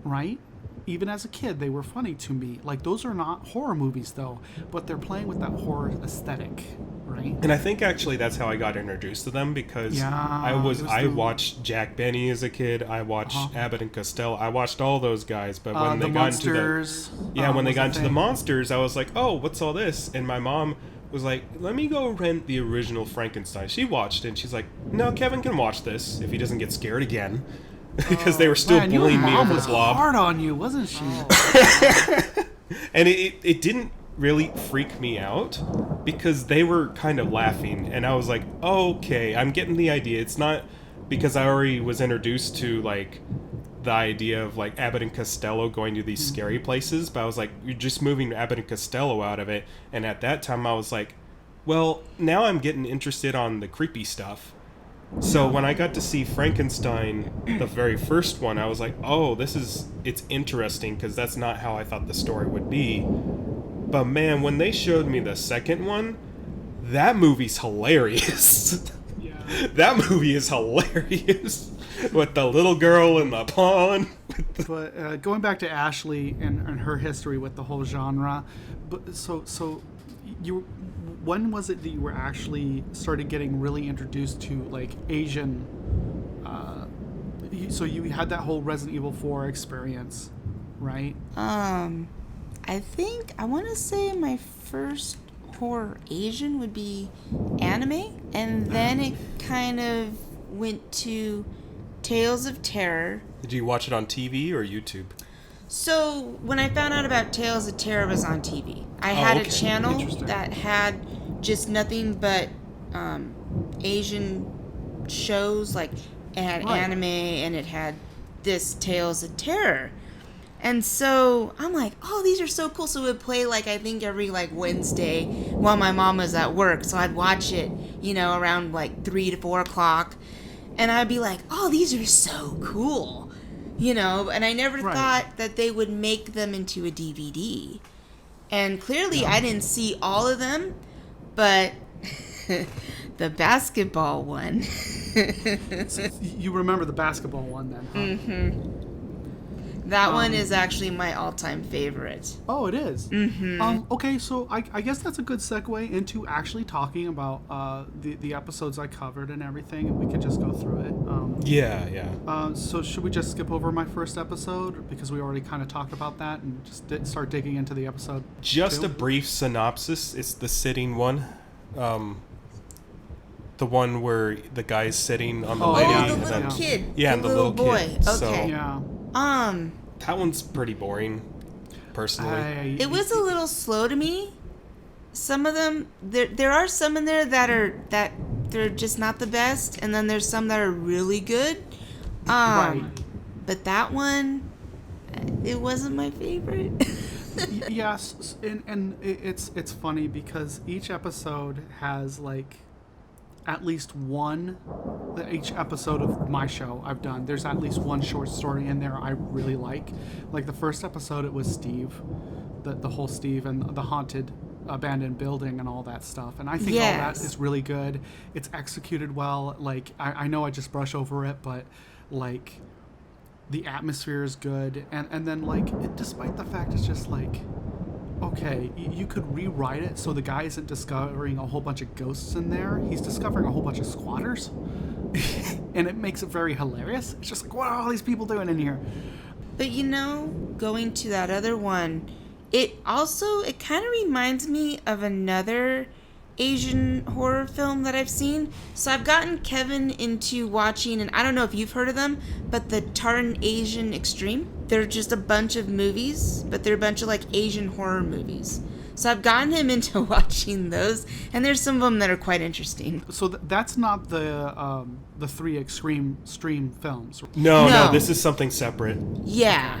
right? Even as a kid, they were funny to me. Like, those are not horror movies, though, but they're playing with that horror aesthetic, right? And I think actually that's how I got introduced to them because Yeah, I it was I the- watched Jack Benny as a kid. I watched Abbott and Costello. I watched all those guys. But when The they got into monsters. when they was got a into the thing. monsters, I was like, oh, what's all this? And my mom was like, let me go rent the original Frankenstein. She watched it and she's like, no, Kevin can watch this if he doesn't get scared again. Because they were still Man, your bullying me mom over the was blob. hard on you, wasn't she? And it didn't really freak me out because they were kind of laughing, and I was like, oh, okay, I'm getting the idea. It's not because I already was introduced to like the idea of like Abbott and Costello going to these scary places, but I was like, you're just moving Abbott and Costello out of it. And at that time I was like, well, now I'm getting interested on the creepy stuff. So when I got to see Frankenstein, the very first one, I was like, oh, it's interesting because that's not how I thought the story would be. But man, when they showed me the second one, that movie's hilarious. Yeah. That movie is hilarious. With the little girl in the pond. But going back to Ashley and her history with the whole genre, but so you, when was it that you were actually started getting really introduced to like Asian? So you had that whole Resident Evil 4 experience, right? I think I want to say my first horror Asian would be anime, and then it kind of went to Tales of Terror. Did you watch it on TV or YouTube? So when I found out about Tales of Terror, it was on TV. I had okay. a channel Interesting. that had just nothing but Asian shows. Like it had Right. anime and it had this Tales of Terror. And so I'm like, oh, these are so cool. So it would play like I think every like Wednesday while my mom was at work. So I'd watch it, around like 3 to 4 o'clock, and I'd be like, oh, these are so cool, And I never Right. thought that they would make them into a DVD. And clearly, I didn't see all of them, but the basketball one. You remember the basketball one then, huh? Mm-hmm. That one is actually my all-time favorite. Oh, it is. Mm-hmm. Okay, so I guess that's a good segue into actually talking about the episodes I covered and everything, and we could just go through it. Yeah. So should we just skip over my first episode because we already kind of talked about that and just start digging into the episode? Just two? a brief synopsis. It's the sitting one. The one where the guy's sitting on the Oh, lady. Oh, yeah, the and little then- kid. Yeah, the and the little boy. kid. So- Okay. Yeah. That one's pretty boring, personally. It was a little slow to me. Some of them, there are some in there that they're just not the best, and then there's some that are really good. Right. But that one, it wasn't my favorite. Yes, and it's funny because each episode has like at least one. Each episode of my show I've done, there's at least one short story in there I really like. Like the first episode, it was Steve, the whole Steve and the haunted abandoned building and all that stuff. And I think all that Yes. is really good. It's executed well. Like I know I just brush over it, but like the atmosphere is good. And then like despite the fact it's just like, okay, you could rewrite it so the guy isn't discovering a whole bunch of ghosts in there. He's discovering a whole bunch of squatters. And it makes it very hilarious. It's just like, what are all these people doing in here? But going to that other one, it kind of reminds me of another Asian horror film that I've seen. So I've gotten Kevin into watching, and I don't know if you've heard of them, but the Tartan Asian Extreme. They're just a bunch of movies, but they're a bunch of like Asian horror movies. So I've gotten him into watching those, and there's some of them that are quite interesting. So that's not the 3 extreme films. No, this is something separate. Yeah.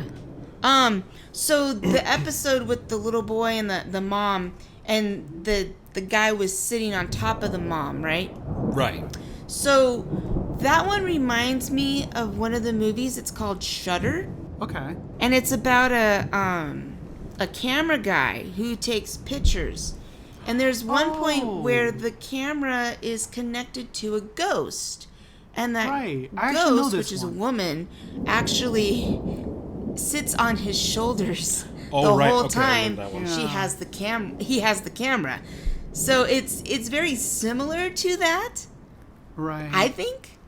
So the episode with the little boy and the mom, and the guy was sitting on top of the mom, right? Right. So that one reminds me of one of the movies. It's called Shudder. Okay. And it's about a camera guy who takes pictures. And there's one point where the camera is connected to a ghost. And that Right. I actually know ghost, this which is a one. woman, actually sits on his shoulders Oh, the right. whole Okay, I time. remember that one. She Yeah. has he has the camera. So it's very similar to that, Right. I think.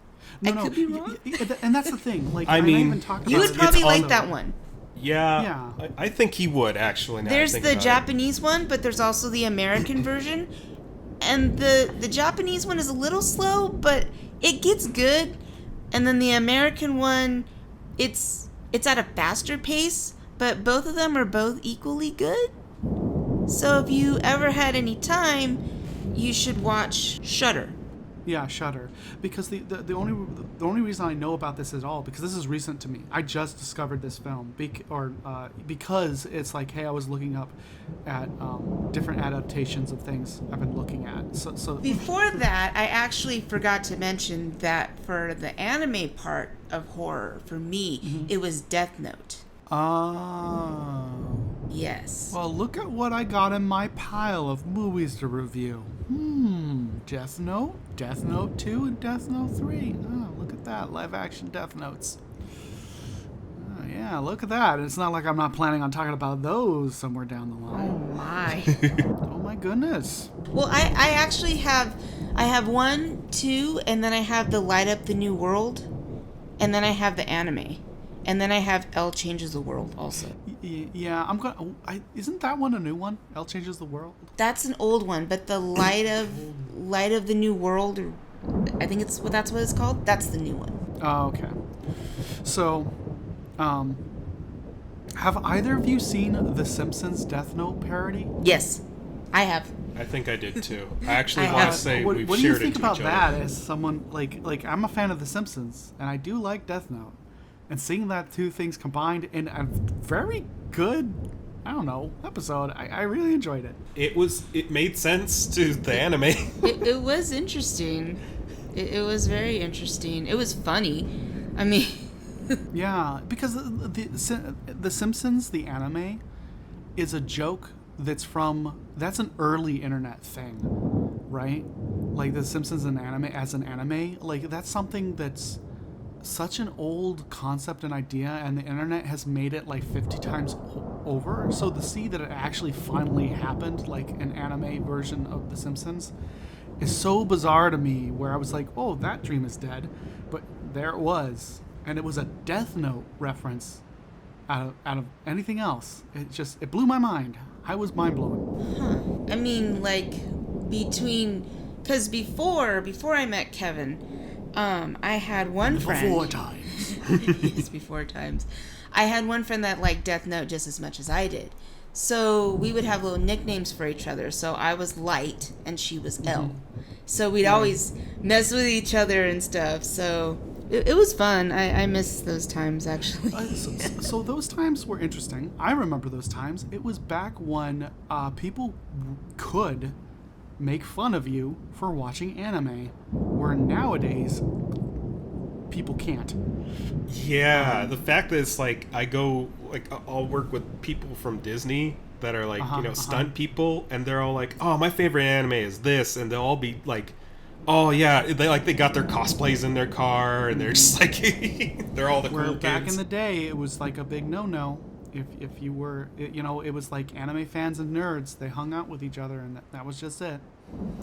I could be y- wrong. and that's the thing. Like, I and mean, even talked You about would it. probably it's like on- that one. Yeah. I think he would, actually. Now I There's think the about it. Japanese one, but there's also the American version. And the Japanese one is a little slow, but it gets good. And then the American one, it's at a faster pace, but both of them are both equally good. So if you ever had any time, you should watch Shudder. Yeah, Shudder. Because the only reason I know about this at all, because this is recent to me. I just discovered this film because it's like, hey, I was looking up at different adaptations of things I've been looking at. So Before that, I actually forgot to mention that for the anime part of horror, for me, it was Death Note. Oh. Yes. Well, look at what I got in my pile of movies to review. Death Note, Death Note 2, and Death Note 3. Oh, look at that. Live action Death Notes. Oh, yeah, look at that. It's not like I'm not planning on talking about those somewhere down the Oh line. my. Oh, my goodness. Well, I actually have 1, 2, and then I have the Light Up the New World, and then I have the anime, and then I have L Changes the World also. Yeah, I'm going to... Isn't that one a new one? L Changes the World? That's an old one, but the Light of the New World, or I think that's what it's called. That's the new one. Oh, okay. So, have either of you seen The Simpsons Death Note parody? Yes, I have. I think I did, too. I actually I want have- to say what we've do you shared think it to about each that other. as someone like I'm a fan of The Simpsons and I do like Death Note, and seeing that two things combined in a very good, I don't know, episode, I really enjoyed it. It made sense to the anime. It was interesting. It was very interesting. It was funny. I mean, Yeah, because the Simpsons, the anime, is a joke that's an early internet thing, right? Like The Simpsons an anime, like that's something that's such an old concept and idea, and the internet has made it like 50 times over. So to see that it actually finally happened, like an anime version of The Simpsons, is so bizarre to me, where I was like, oh, that dream is dead. But there it was. And it was a Death Note reference out of anything else. It blew my mind. I was mind blown. I mean, like because before I met Kevin, I had one friend. Before times. Yes, before times. I had one friend that liked Death Note just as much as I did. So we would have little nicknames for each other. So I was Light and she was L. So we'd always mess with each other and stuff. So it was fun. I miss those times, actually. So those times were interesting. I remember those times. It was back when people could make fun of you for watching anime, where nowadays people can't. Yeah, the fact that it's like I'll work with people from Disney that are like stunt people, and they're all like, "Oh, my favorite anime is this," and they'll all be like, "Oh yeah," they got their cosplays in their car, and they're just like they're all the Where cool back kids. in the day, it was like a big no-no. If you were, it was like anime fans and nerds. They hung out with each other, and that was just it.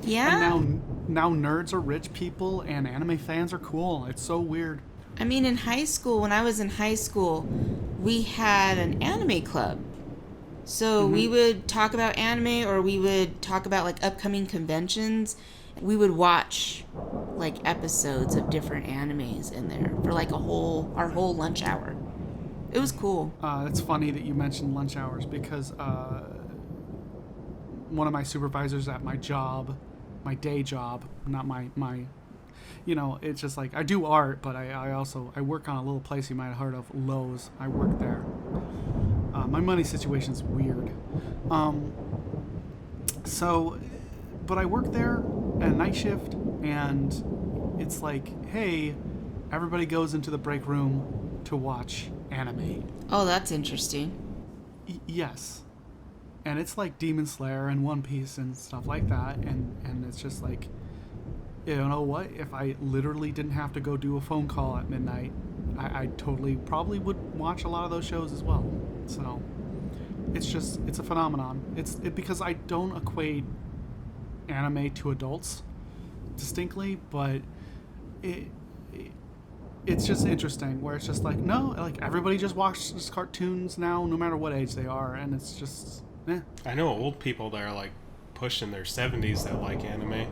Yeah. And now nerds are rich people, and anime fans are cool. It's so weird. I mean, in high school, when I was in high school, we had an anime club. So we would talk about anime, or we would talk about like upcoming conventions. We would watch like episodes of different animes in there for like our whole lunch hour. It was cool. It's funny that you mentioned lunch hours because one of my supervisors at my job, my day job, not my it's just like I do art, but I also work on a little place you might have heard of, Lowe's. I work there. My money situation's weird. But I work there at night shift, and it's like, hey, everybody goes into the break room to watch anime. Oh, that's interesting. Yes. And it's like Demon Slayer and One Piece and stuff like that, and it's just like, you know what? If I literally didn't have to go do a phone call at midnight, I totally probably would watch a lot of those shows as well. So it's a phenomenon. It's because I don't equate anime to adults distinctly, but it's just interesting where it's just like, no, like everybody just watches cartoons now, no matter what age they are, and it's just I know old people that are like pushing their 70s that like anime.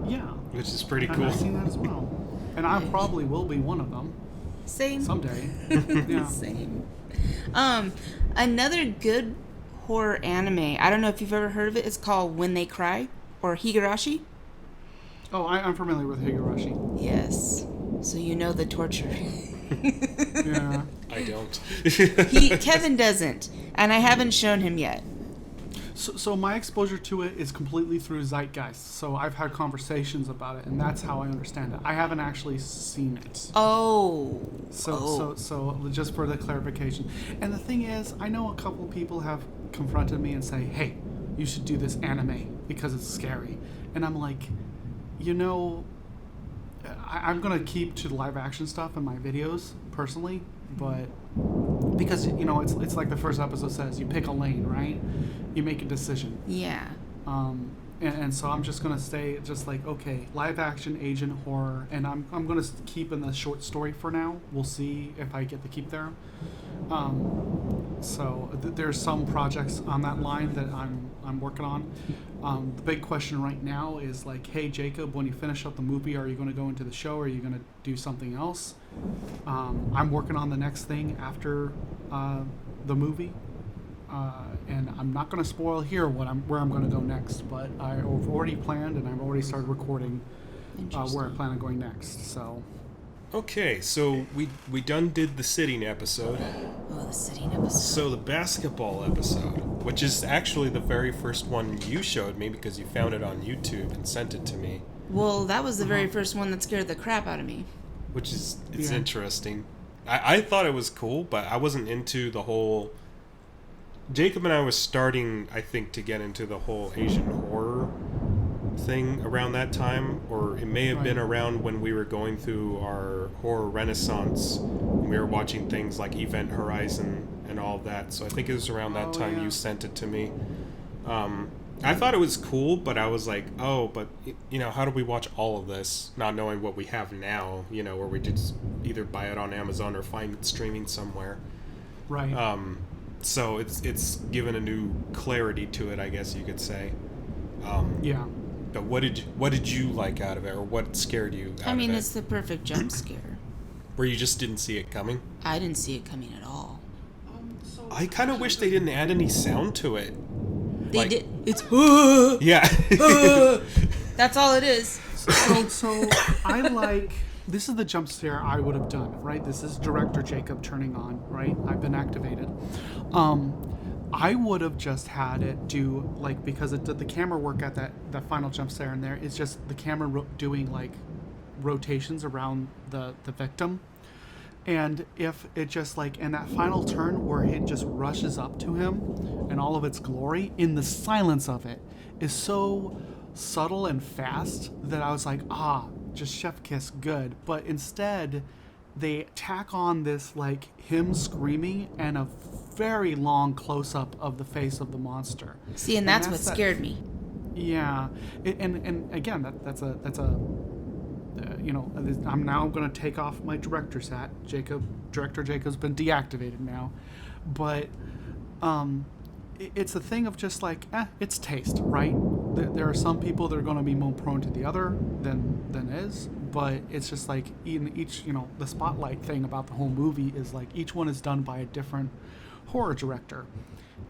Yeah, which is pretty and cool. I've seen that as well, and I probably will be one of them. Same. Someday. Yeah. Same. Another good horror anime. I don't know if you've ever heard of it. It's called When They Cry, or Higurashi. Oh, I'm familiar with Higurashi. Yes. So you know the torture. Yeah. I don't. Kevin doesn't, and I haven't shown him yet. So my exposure to it is completely through Zeitgeist. So I've had conversations about it, and that's how I understand it. I haven't actually seen it. Oh. So just for the clarification. And the thing is, I know a couple of people have confronted me and say, hey, you should do this anime because it's scary. And I'm like, I'm going to keep to the live action stuff in my videos, personally, but because, it's like the first episode says, you pick a lane, right? You make a decision. Yeah. And so I'm just going to stay just like, okay, live action, agent, horror, and I'm going to keep in the short story for now. We'll see if I get to keep there. There's some projects on that line that I'm working on. The big question right now is like, hey, Jacob, when you finish up the movie, are you going to go into the show, or are you going to do something else? I'm working on the next thing after the movie. And I'm not going to spoil here where I'm going to go next, but I've already planned and I've already started recording where I plan on going next. So, okay, so we done did the sitting episode. Oh, the sitting episode. So the basketball episode, which is actually the very first one you showed me because you found it on YouTube and sent it to me. Well, that was the very first one that scared the crap out of me. Which is interesting. I thought it was cool, but I wasn't into the whole. Jacob and I was starting, I think, to get into the whole Asian horror thing around that time, or it may have been around when we were going through our horror renaissance, and we were watching things like Event Horizon and all that. So I think it was around that time you sent it to me. I thought it was cool, but I was like, oh, but how do we watch all of this, not knowing what we have now? Where we just either buy it on Amazon or find it streaming somewhere. Right. So it's given a new clarity to it, I guess you could say. Yeah. But what did you like out of it, or what scared you out of it? It's the perfect jump scare. Where you just didn't see it coming? I didn't see it coming at all. I kind of wish they didn't add any sound to it. They did. It's yeah. That's all it is. So I like. This is the jump scare I would have done, right? This is director Jacob turning on, right? I've been activated. I would have just had it do, like, because it did the camera work at that final jump scare in there, it's just the camera doing, like, rotations around the victim. And if it just, like, in that final turn where it just rushes up to him in all of its glory, in the silence of it, is so subtle and fast that I was like, just chef kiss, good. But instead, they tack on this, like, him screaming and a very long close-up of the face of the monster. See, and that's what scared me. Yeah, and again, that's a I'm now going to take off my director's hat. Director Jacob's been deactivated now, but it's a thing of just like, it's taste, right? There are some people that are going to be more prone to the other than is, but it's just like in each, the spotlight thing about the whole movie is like each one is done by a different horror director.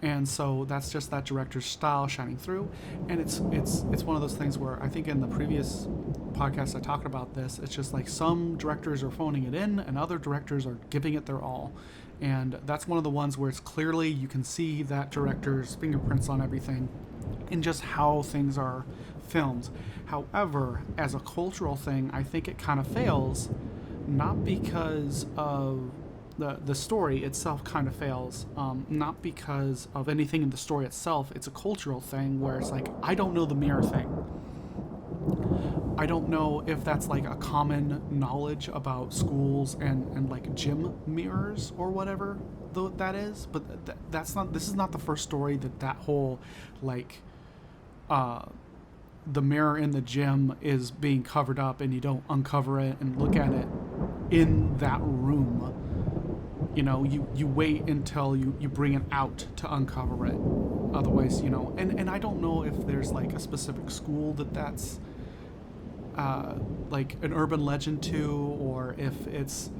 And so that's just that director's style shining through. And it's one of those things where I think in the previous podcast I talked about this, it's just like some directors are phoning it in and other directors are giving it their all. And that's one of the ones where it's clearly you can see that director's fingerprints on everything in just how things are filmed. However, as a cultural thing, I think it kind of fails, not because of the story itself kind of fails, not because of anything in the story itself. It's a cultural thing where it's like, I don't know the mirror thing. I don't know if that's like a common knowledge about schools and like gym mirrors or whatever that is, but this is not the first story that whole like the mirror in the gym is being covered up and you don't uncover it and look at it in that room. You wait until you bring it out to uncover it. Otherwise, and I don't know if there's like a specific school that's like an urban legend to, or if it's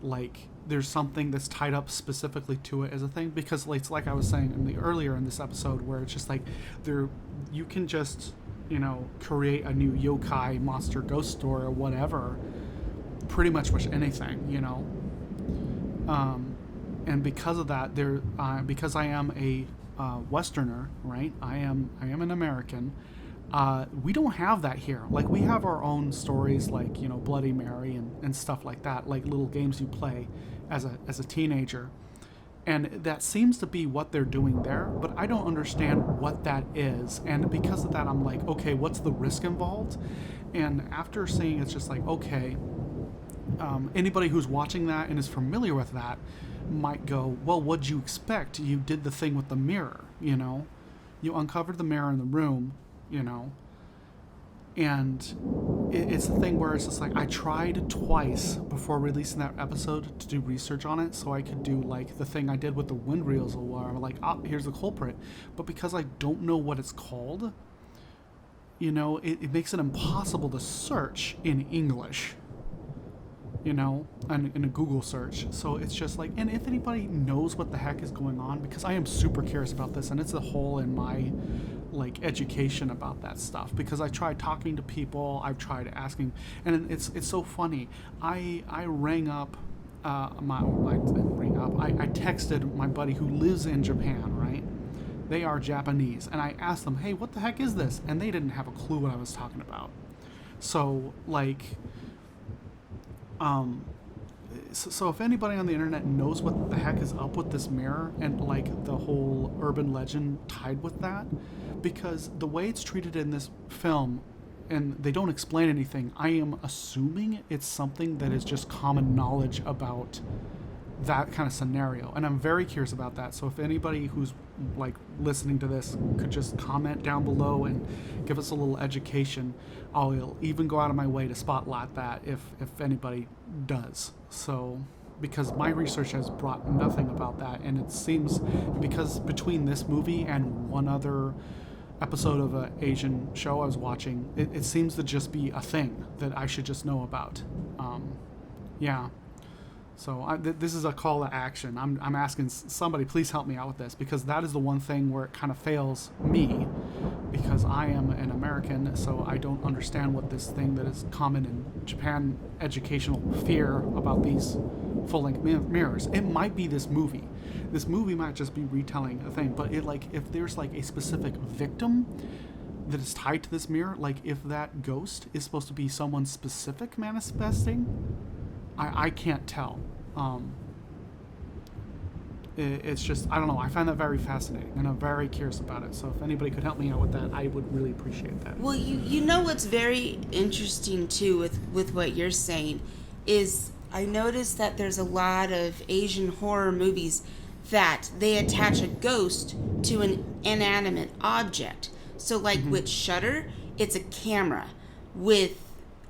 like there's something that's tied up specifically to it as a thing, because like I was saying earlier in this episode, where it's just like you can just create a new yokai monster ghost story or whatever, pretty much with anything, and because of that, because I am a Westerner, right? I am an American. We don't have that here. Like, we have our own stories, like Bloody Mary and stuff like that, like little games you play as a teenager, and that seems to be what they're doing there. But I don't understand what that is, and because of that, I'm like, okay, what's the risk involved? And after seeing, it's just like, okay. Anybody who's watching that and is familiar with that might go, well, what'd you expect? You did the thing with the mirror, you uncovered the mirror in the room, and it's the thing where it's just like, I tried twice before releasing that episode to do research on it so I could do like the thing I did with the wind reels, where I'm like, here's the culprit, but because I don't know what it's called, it makes it impossible to search in English, and in a Google search. So it's just like, and if anybody knows what the heck is going on, because I am super curious about this, and it's a hole in my like education about that stuff, because I tried talking to people, I've tried asking, and it's so funny. I rang up I texted my buddy who lives in Japan, right? They are Japanese, and I asked them, hey, what the heck is this? And they didn't have a clue what I was talking about. So like so if anybody on the internet knows what the heck is up with this mirror and like the whole urban legend tied with that, because the way it's treated in this film, and they don't explain anything, I am assuming it's something that is just common knowledge about that kind of scenario, and I'm very curious about that. So if anybody who's like listening to this could just comment down below and give us a little education, I'll even go out of my way to spotlight that if anybody does. So, because my research has brought nothing about that, and it seems, because between this movie and one other episode of an Asian show I was watching, it seems to just be a thing that I should just know about. Yeah. So this is a call to action. I'm asking somebody, please help me out with this, because that is the one thing where it kind of fails me, because I am an American, so I don't understand what this thing that is common in Japan, educational fear about these full-length mirrors. It might be this movie. This movie might just be retelling a thing, but if there's like a specific victim that is tied to this mirror, like if that ghost is supposed to be someone specific manifesting, I can't tell. It's just, I don't know, I find that very fascinating, and I'm very curious about it. So if anybody could help me out with that, I would really appreciate that. Well, you know what's very interesting too with what you're saying is, I noticed that there's a lot of Asian horror movies that they attach a ghost to an inanimate object. So like with Shudder, it's a camera. With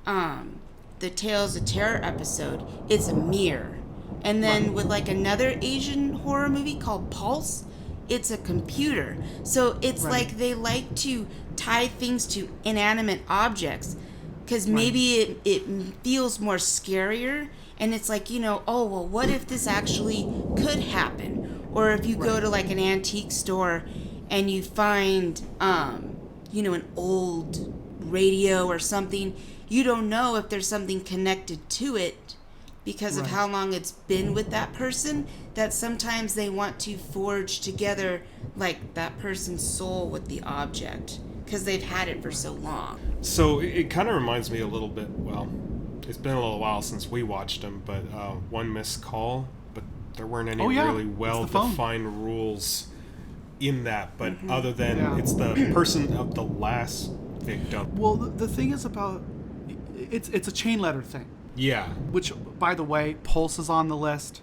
the Tales of Terror episode, it's a mirror. And then with like another Asian horror movie called Pulse, it's a computer. So it's Right. like they like to tie things to inanimate objects because maybe it feels more scarier. And it's like, oh, well, what if this actually could happen? Or if you go to like an antique store and you find, an old radio or something, you don't know if there's something connected to it because of how long it's been with that person, that sometimes they want to forge together like that person's soul with the object because they've had it for so long. So it kind of reminds me a little bit, well, it's been a little while since we watched them, but One Missed Call, but there weren't any really well-defined rules in that, but other than it's the person of the last victim. Well, the thing is about it's a chain letter thing. Yeah. Which, by the way, Pulse is on the list.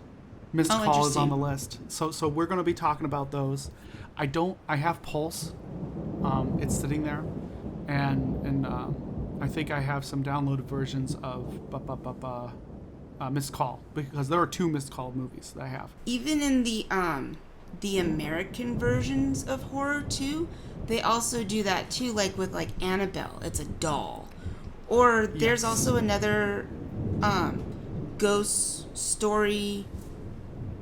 Missed Call is on the list. So we're going to be talking about those. I have Pulse. It's sitting there, and I think I have some downloaded versions of Missed Call, because there are 2 Missed Call movies that I have. Even in the American versions of horror too, they also do that too, like with like Annabelle, it's a doll. Or there's also another ghost story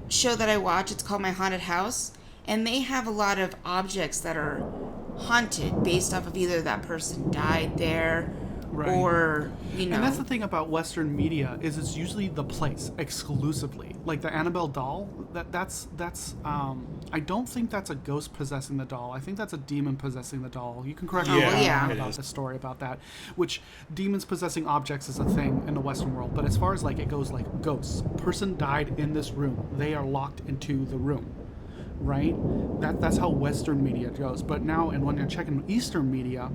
show that I watch. It's called My Haunted House, and they have a lot of objects that are haunted based off of either that person died there or And that's the thing about Western media, is it's usually the place exclusively. Like the Annabelle doll, that's I don't think that's a ghost possessing the doll. I think that's a demon possessing the doll. You can correct me about the story about that. Which demons possessing objects is a thing in the Western world. But as far as like it goes, like ghosts, person died in this room, they are locked into the room. Right? That's how Western media goes. But now, and when you're checking Eastern media,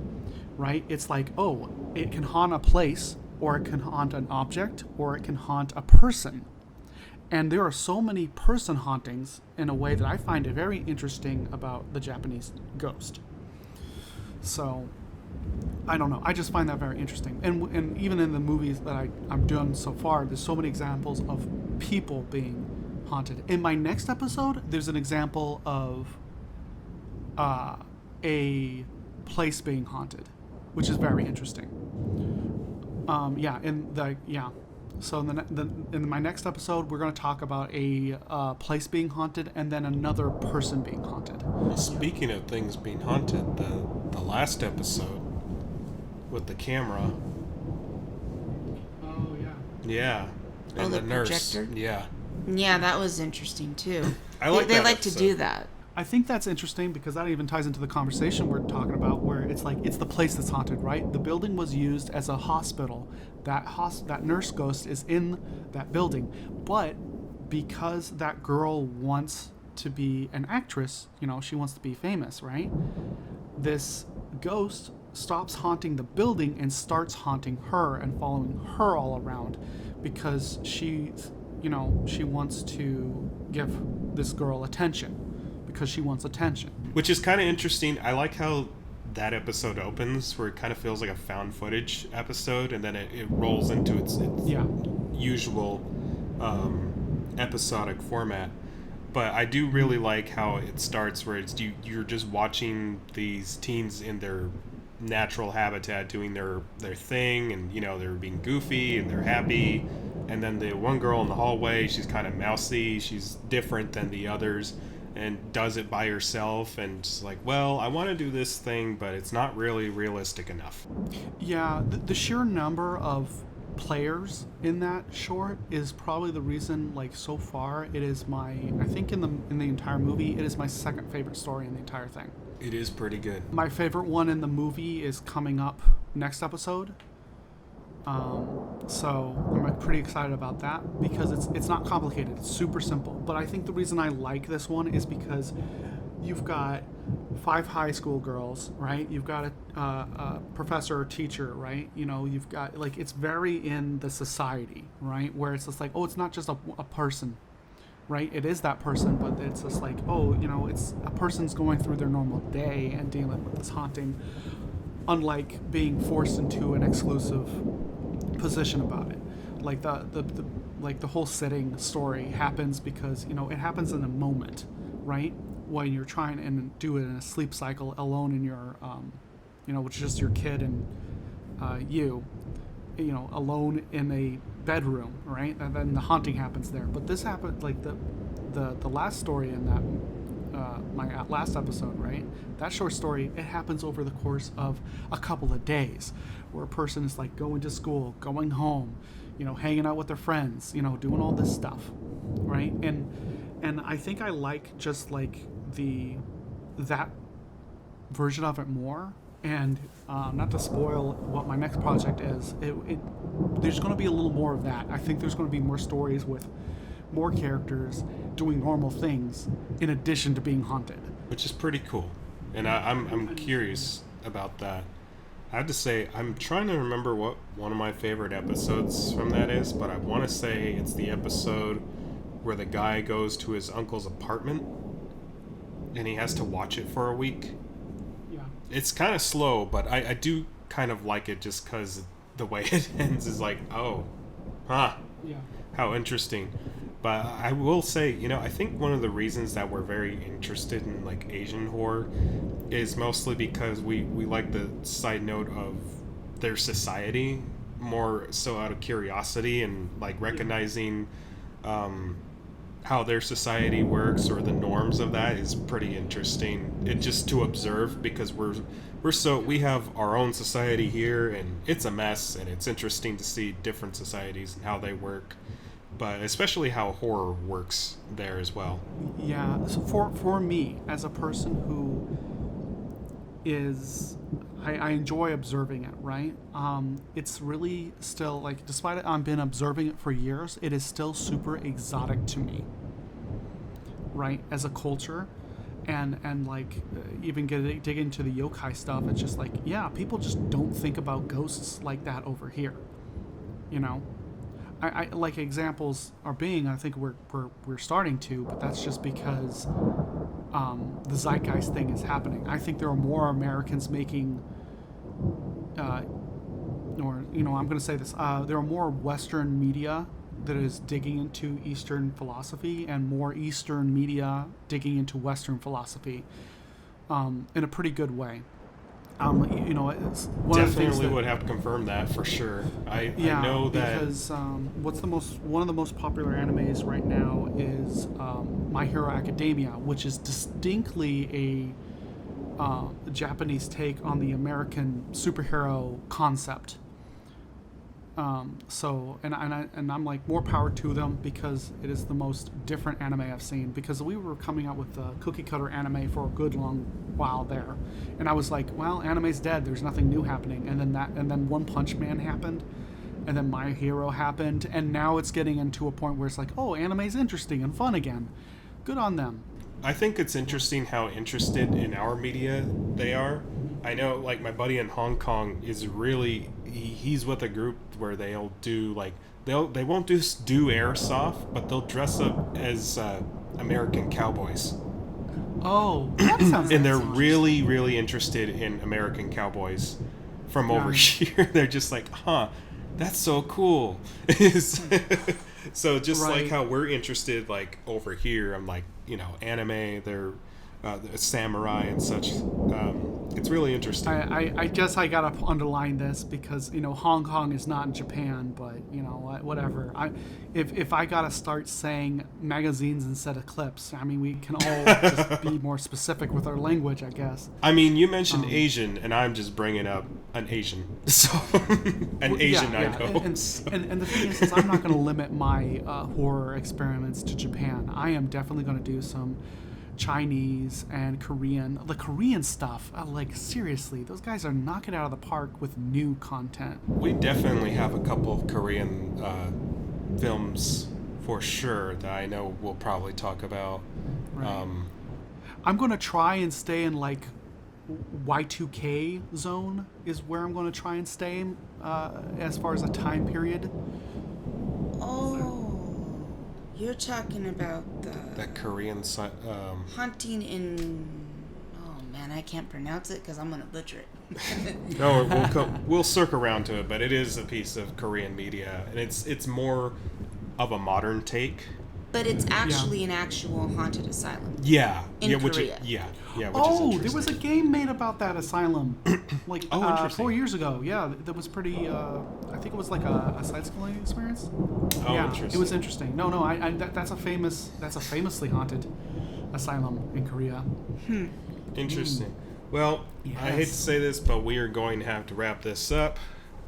right, it's like, oh, it can haunt a place, or it can haunt an object, or it can haunt a person. And there are so many person hauntings in a way that I find it very interesting about the Japanese ghost. So, I don't know. I just find that very interesting. And even in the movies that I'm doing so far, there's so many examples of people being haunted. In my next episode, there's an example of a place being haunted, which is very interesting. So in my next episode, we're going to talk about a place being haunted and then another person being haunted. Well, speaking of things being haunted, the last episode with the camera. Oh yeah. Yeah. And the nurse. projector? Yeah. Yeah, that was interesting too. I like they that like episode. to do that. I think that's interesting because that even ties into the conversation we're talking about, where it's like it's the place that's haunted, right? The building was used as a hospital. That nurse ghost is in that building, but because that girl wants to be an actress, she wants to be famous, right? This ghost stops haunting the building and starts haunting her and following her all around because she wants to give this girl attention. Because she wants attention. Which is kind of interesting. I like how that episode opens, where it kind of feels like a found footage episode, and then it rolls into its usual episodic format. But I do really like how it starts, where you're just watching these teens in their natural habitat doing their thing, and they're being goofy and they're happy. And then the one girl in the hallway, she's kind of mousy, she's different than the others, and does it by herself, and just like, well, I want to do this thing, but it's not really realistic enough. Yeah, the sheer number of players in that short is probably the reason, like, so far, it is I think in the entire movie, it is my second favorite story in the entire thing. It is pretty good. My favorite one in the movie is coming up next episode. So I'm pretty excited about that because it's not complicated. It's super simple. But I think the reason I like this one is because you've got 5 high school girls, right? You've got a professor or teacher, right? You've got, like, it's very in the society, right? Where it's just like, oh, it's not just a person, right? It is that person, but it's just like, oh, it's a person's going through their normal day and dealing with this haunting, unlike being forced into an exclusive position about it. Like the whole setting story happens because it happens in a moment, right? when you're trying and do it in a sleep cycle alone in your, which is just your kid and alone in a bedroom, right? And then the haunting happens there. But this happened, like the last story in that, my last episode, right? That short story, it happens over the course of a couple of days, where a person is like going to school, going home, hanging out with their friends, doing all this stuff, right? And I think I like just like that version of it more. And not to spoil what my next project is, there's going to be a little more of that. I think there's going to be more stories with more characters doing normal things in addition to being haunted, which is pretty cool. And I'm curious about that. I have to say, I'm trying to remember what one of my favorite episodes from that is, but I want to say it's the episode where the guy goes to his uncle's apartment and he has to watch it for a week. Yeah. It's kind of slow, but I do kind of like it just because the way it ends is like, oh, huh, yeah, how interesting. But I will say, I think one of the reasons that we're very interested in like Asian horror is mostly because we like the side note of their society more so out of curiosity and like recognizing how their society works or the norms of that is pretty interesting. It just to observe because we have our own society here and it's a mess, and it's interesting to see different societies and how they work. But especially how horror works there as well. Yeah, so for me, as a person who is, I enjoy observing it, right? It's really still, like, despite it, I've been observing it for years, it is still super exotic to me, right? As a culture, and like, even dig into the yokai stuff, it's just like, yeah, people just don't think about ghosts like that over here, I like examples are being. I think we're starting to, but that's just because the zeitgeist thing is happening. I think there are more Americans making, I'm going to say this. There are more Western media that is digging into Eastern philosophy, and more Eastern media digging into Western philosophy, in a pretty good way. It's one definitely would have to confirm that for sure. I know that because one of the most popular animes right now is My Hero Academia, which is distinctly a Japanese take on the American superhero concept. I'm like, more power to them, because it is the most different anime I've seen, because we were coming out with the cookie cutter anime for a good long while there, and I was like, well, anime's dead, there's nothing new happening, and then One Punch Man happened, and then My Hero happened, and now it's getting into a point where it's like, oh, anime's interesting and fun again. Good on them. I think it's interesting how interested in our media they are. I know, like, my buddy in Hong Kong is really, he's with a group where they'll do, like, they won't just do airsoft, but they'll dress up as American cowboys. Oh, that sounds and they're really, really interested in American cowboys from over here. They're just like, huh, that's so cool. So just like how we're interested, like, over here, I'm like, anime, they're samurai and such. It's really interesting. I guess I gotta underline this because Hong Kong is not in Japan, but whatever. If I gotta start saying magazines instead of clips, I mean, we can all just be more specific with our language, I guess. I mean, you mentioned Asian, and I'm just bringing up an Asian, so Asian. I know. And the thing is I'm not gonna limit my horror experiments to Japan. I am definitely gonna do some Chinese and Korean. The Korean stuff, like, seriously, those guys are knocking it out of the park with new content. We definitely have a couple of Korean films for sure that I know we'll probably talk about. Right. I'm going to try and stay in, like, Y2K zone is where I'm going to try and stay as far as a time period. Oh. You're talking about that Korean side, haunting in. Oh man, I can't pronounce it because I'm gonna butcher it. No, we'll circle around to it, but it is a piece of Korean media, and it's more of a modern take but it's actually an actual haunted asylum. Yeah. In yeah, Korea. Which Oh, is there was a game made about that asylum, like interesting. 4 years ago. Yeah, that was pretty. I think it was like a side-scrolling experience. Oh, yeah, interesting. it was interesting. No, that's a famously haunted asylum in Korea. Interesting. Well, I hate to Yes. say this, but we are going to have to wrap this up.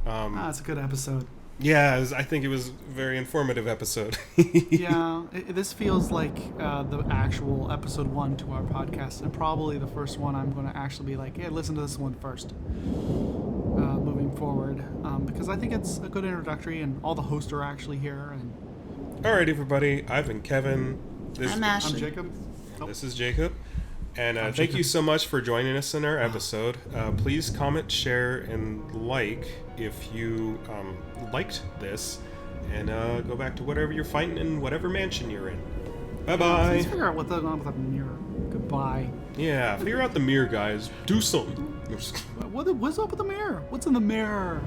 It's a good episode. Yeah, I think it was a very informative episode. Yeah, this feels like the actual episode 1 to our podcast, and probably the first one I'm going to actually be like, hey, listen to this one first, moving forward, because I think it's a good introductory, and all the hosts are actually here. And All right, everybody. I've been Kevin. I'm Ashley. I'm Jacob. Oh, This is Jacob. And thank Jacob. you so much for joining us in our episode. Please comment, share, and like if you liked this. And go back to whatever you're fighting in whatever mansion you're in. Please Bye-bye. figure out what's going on with that mirror. Goodbye. Yeah, figure out the mirror, guys. Do something. What's up with the mirror? What's in the mirror?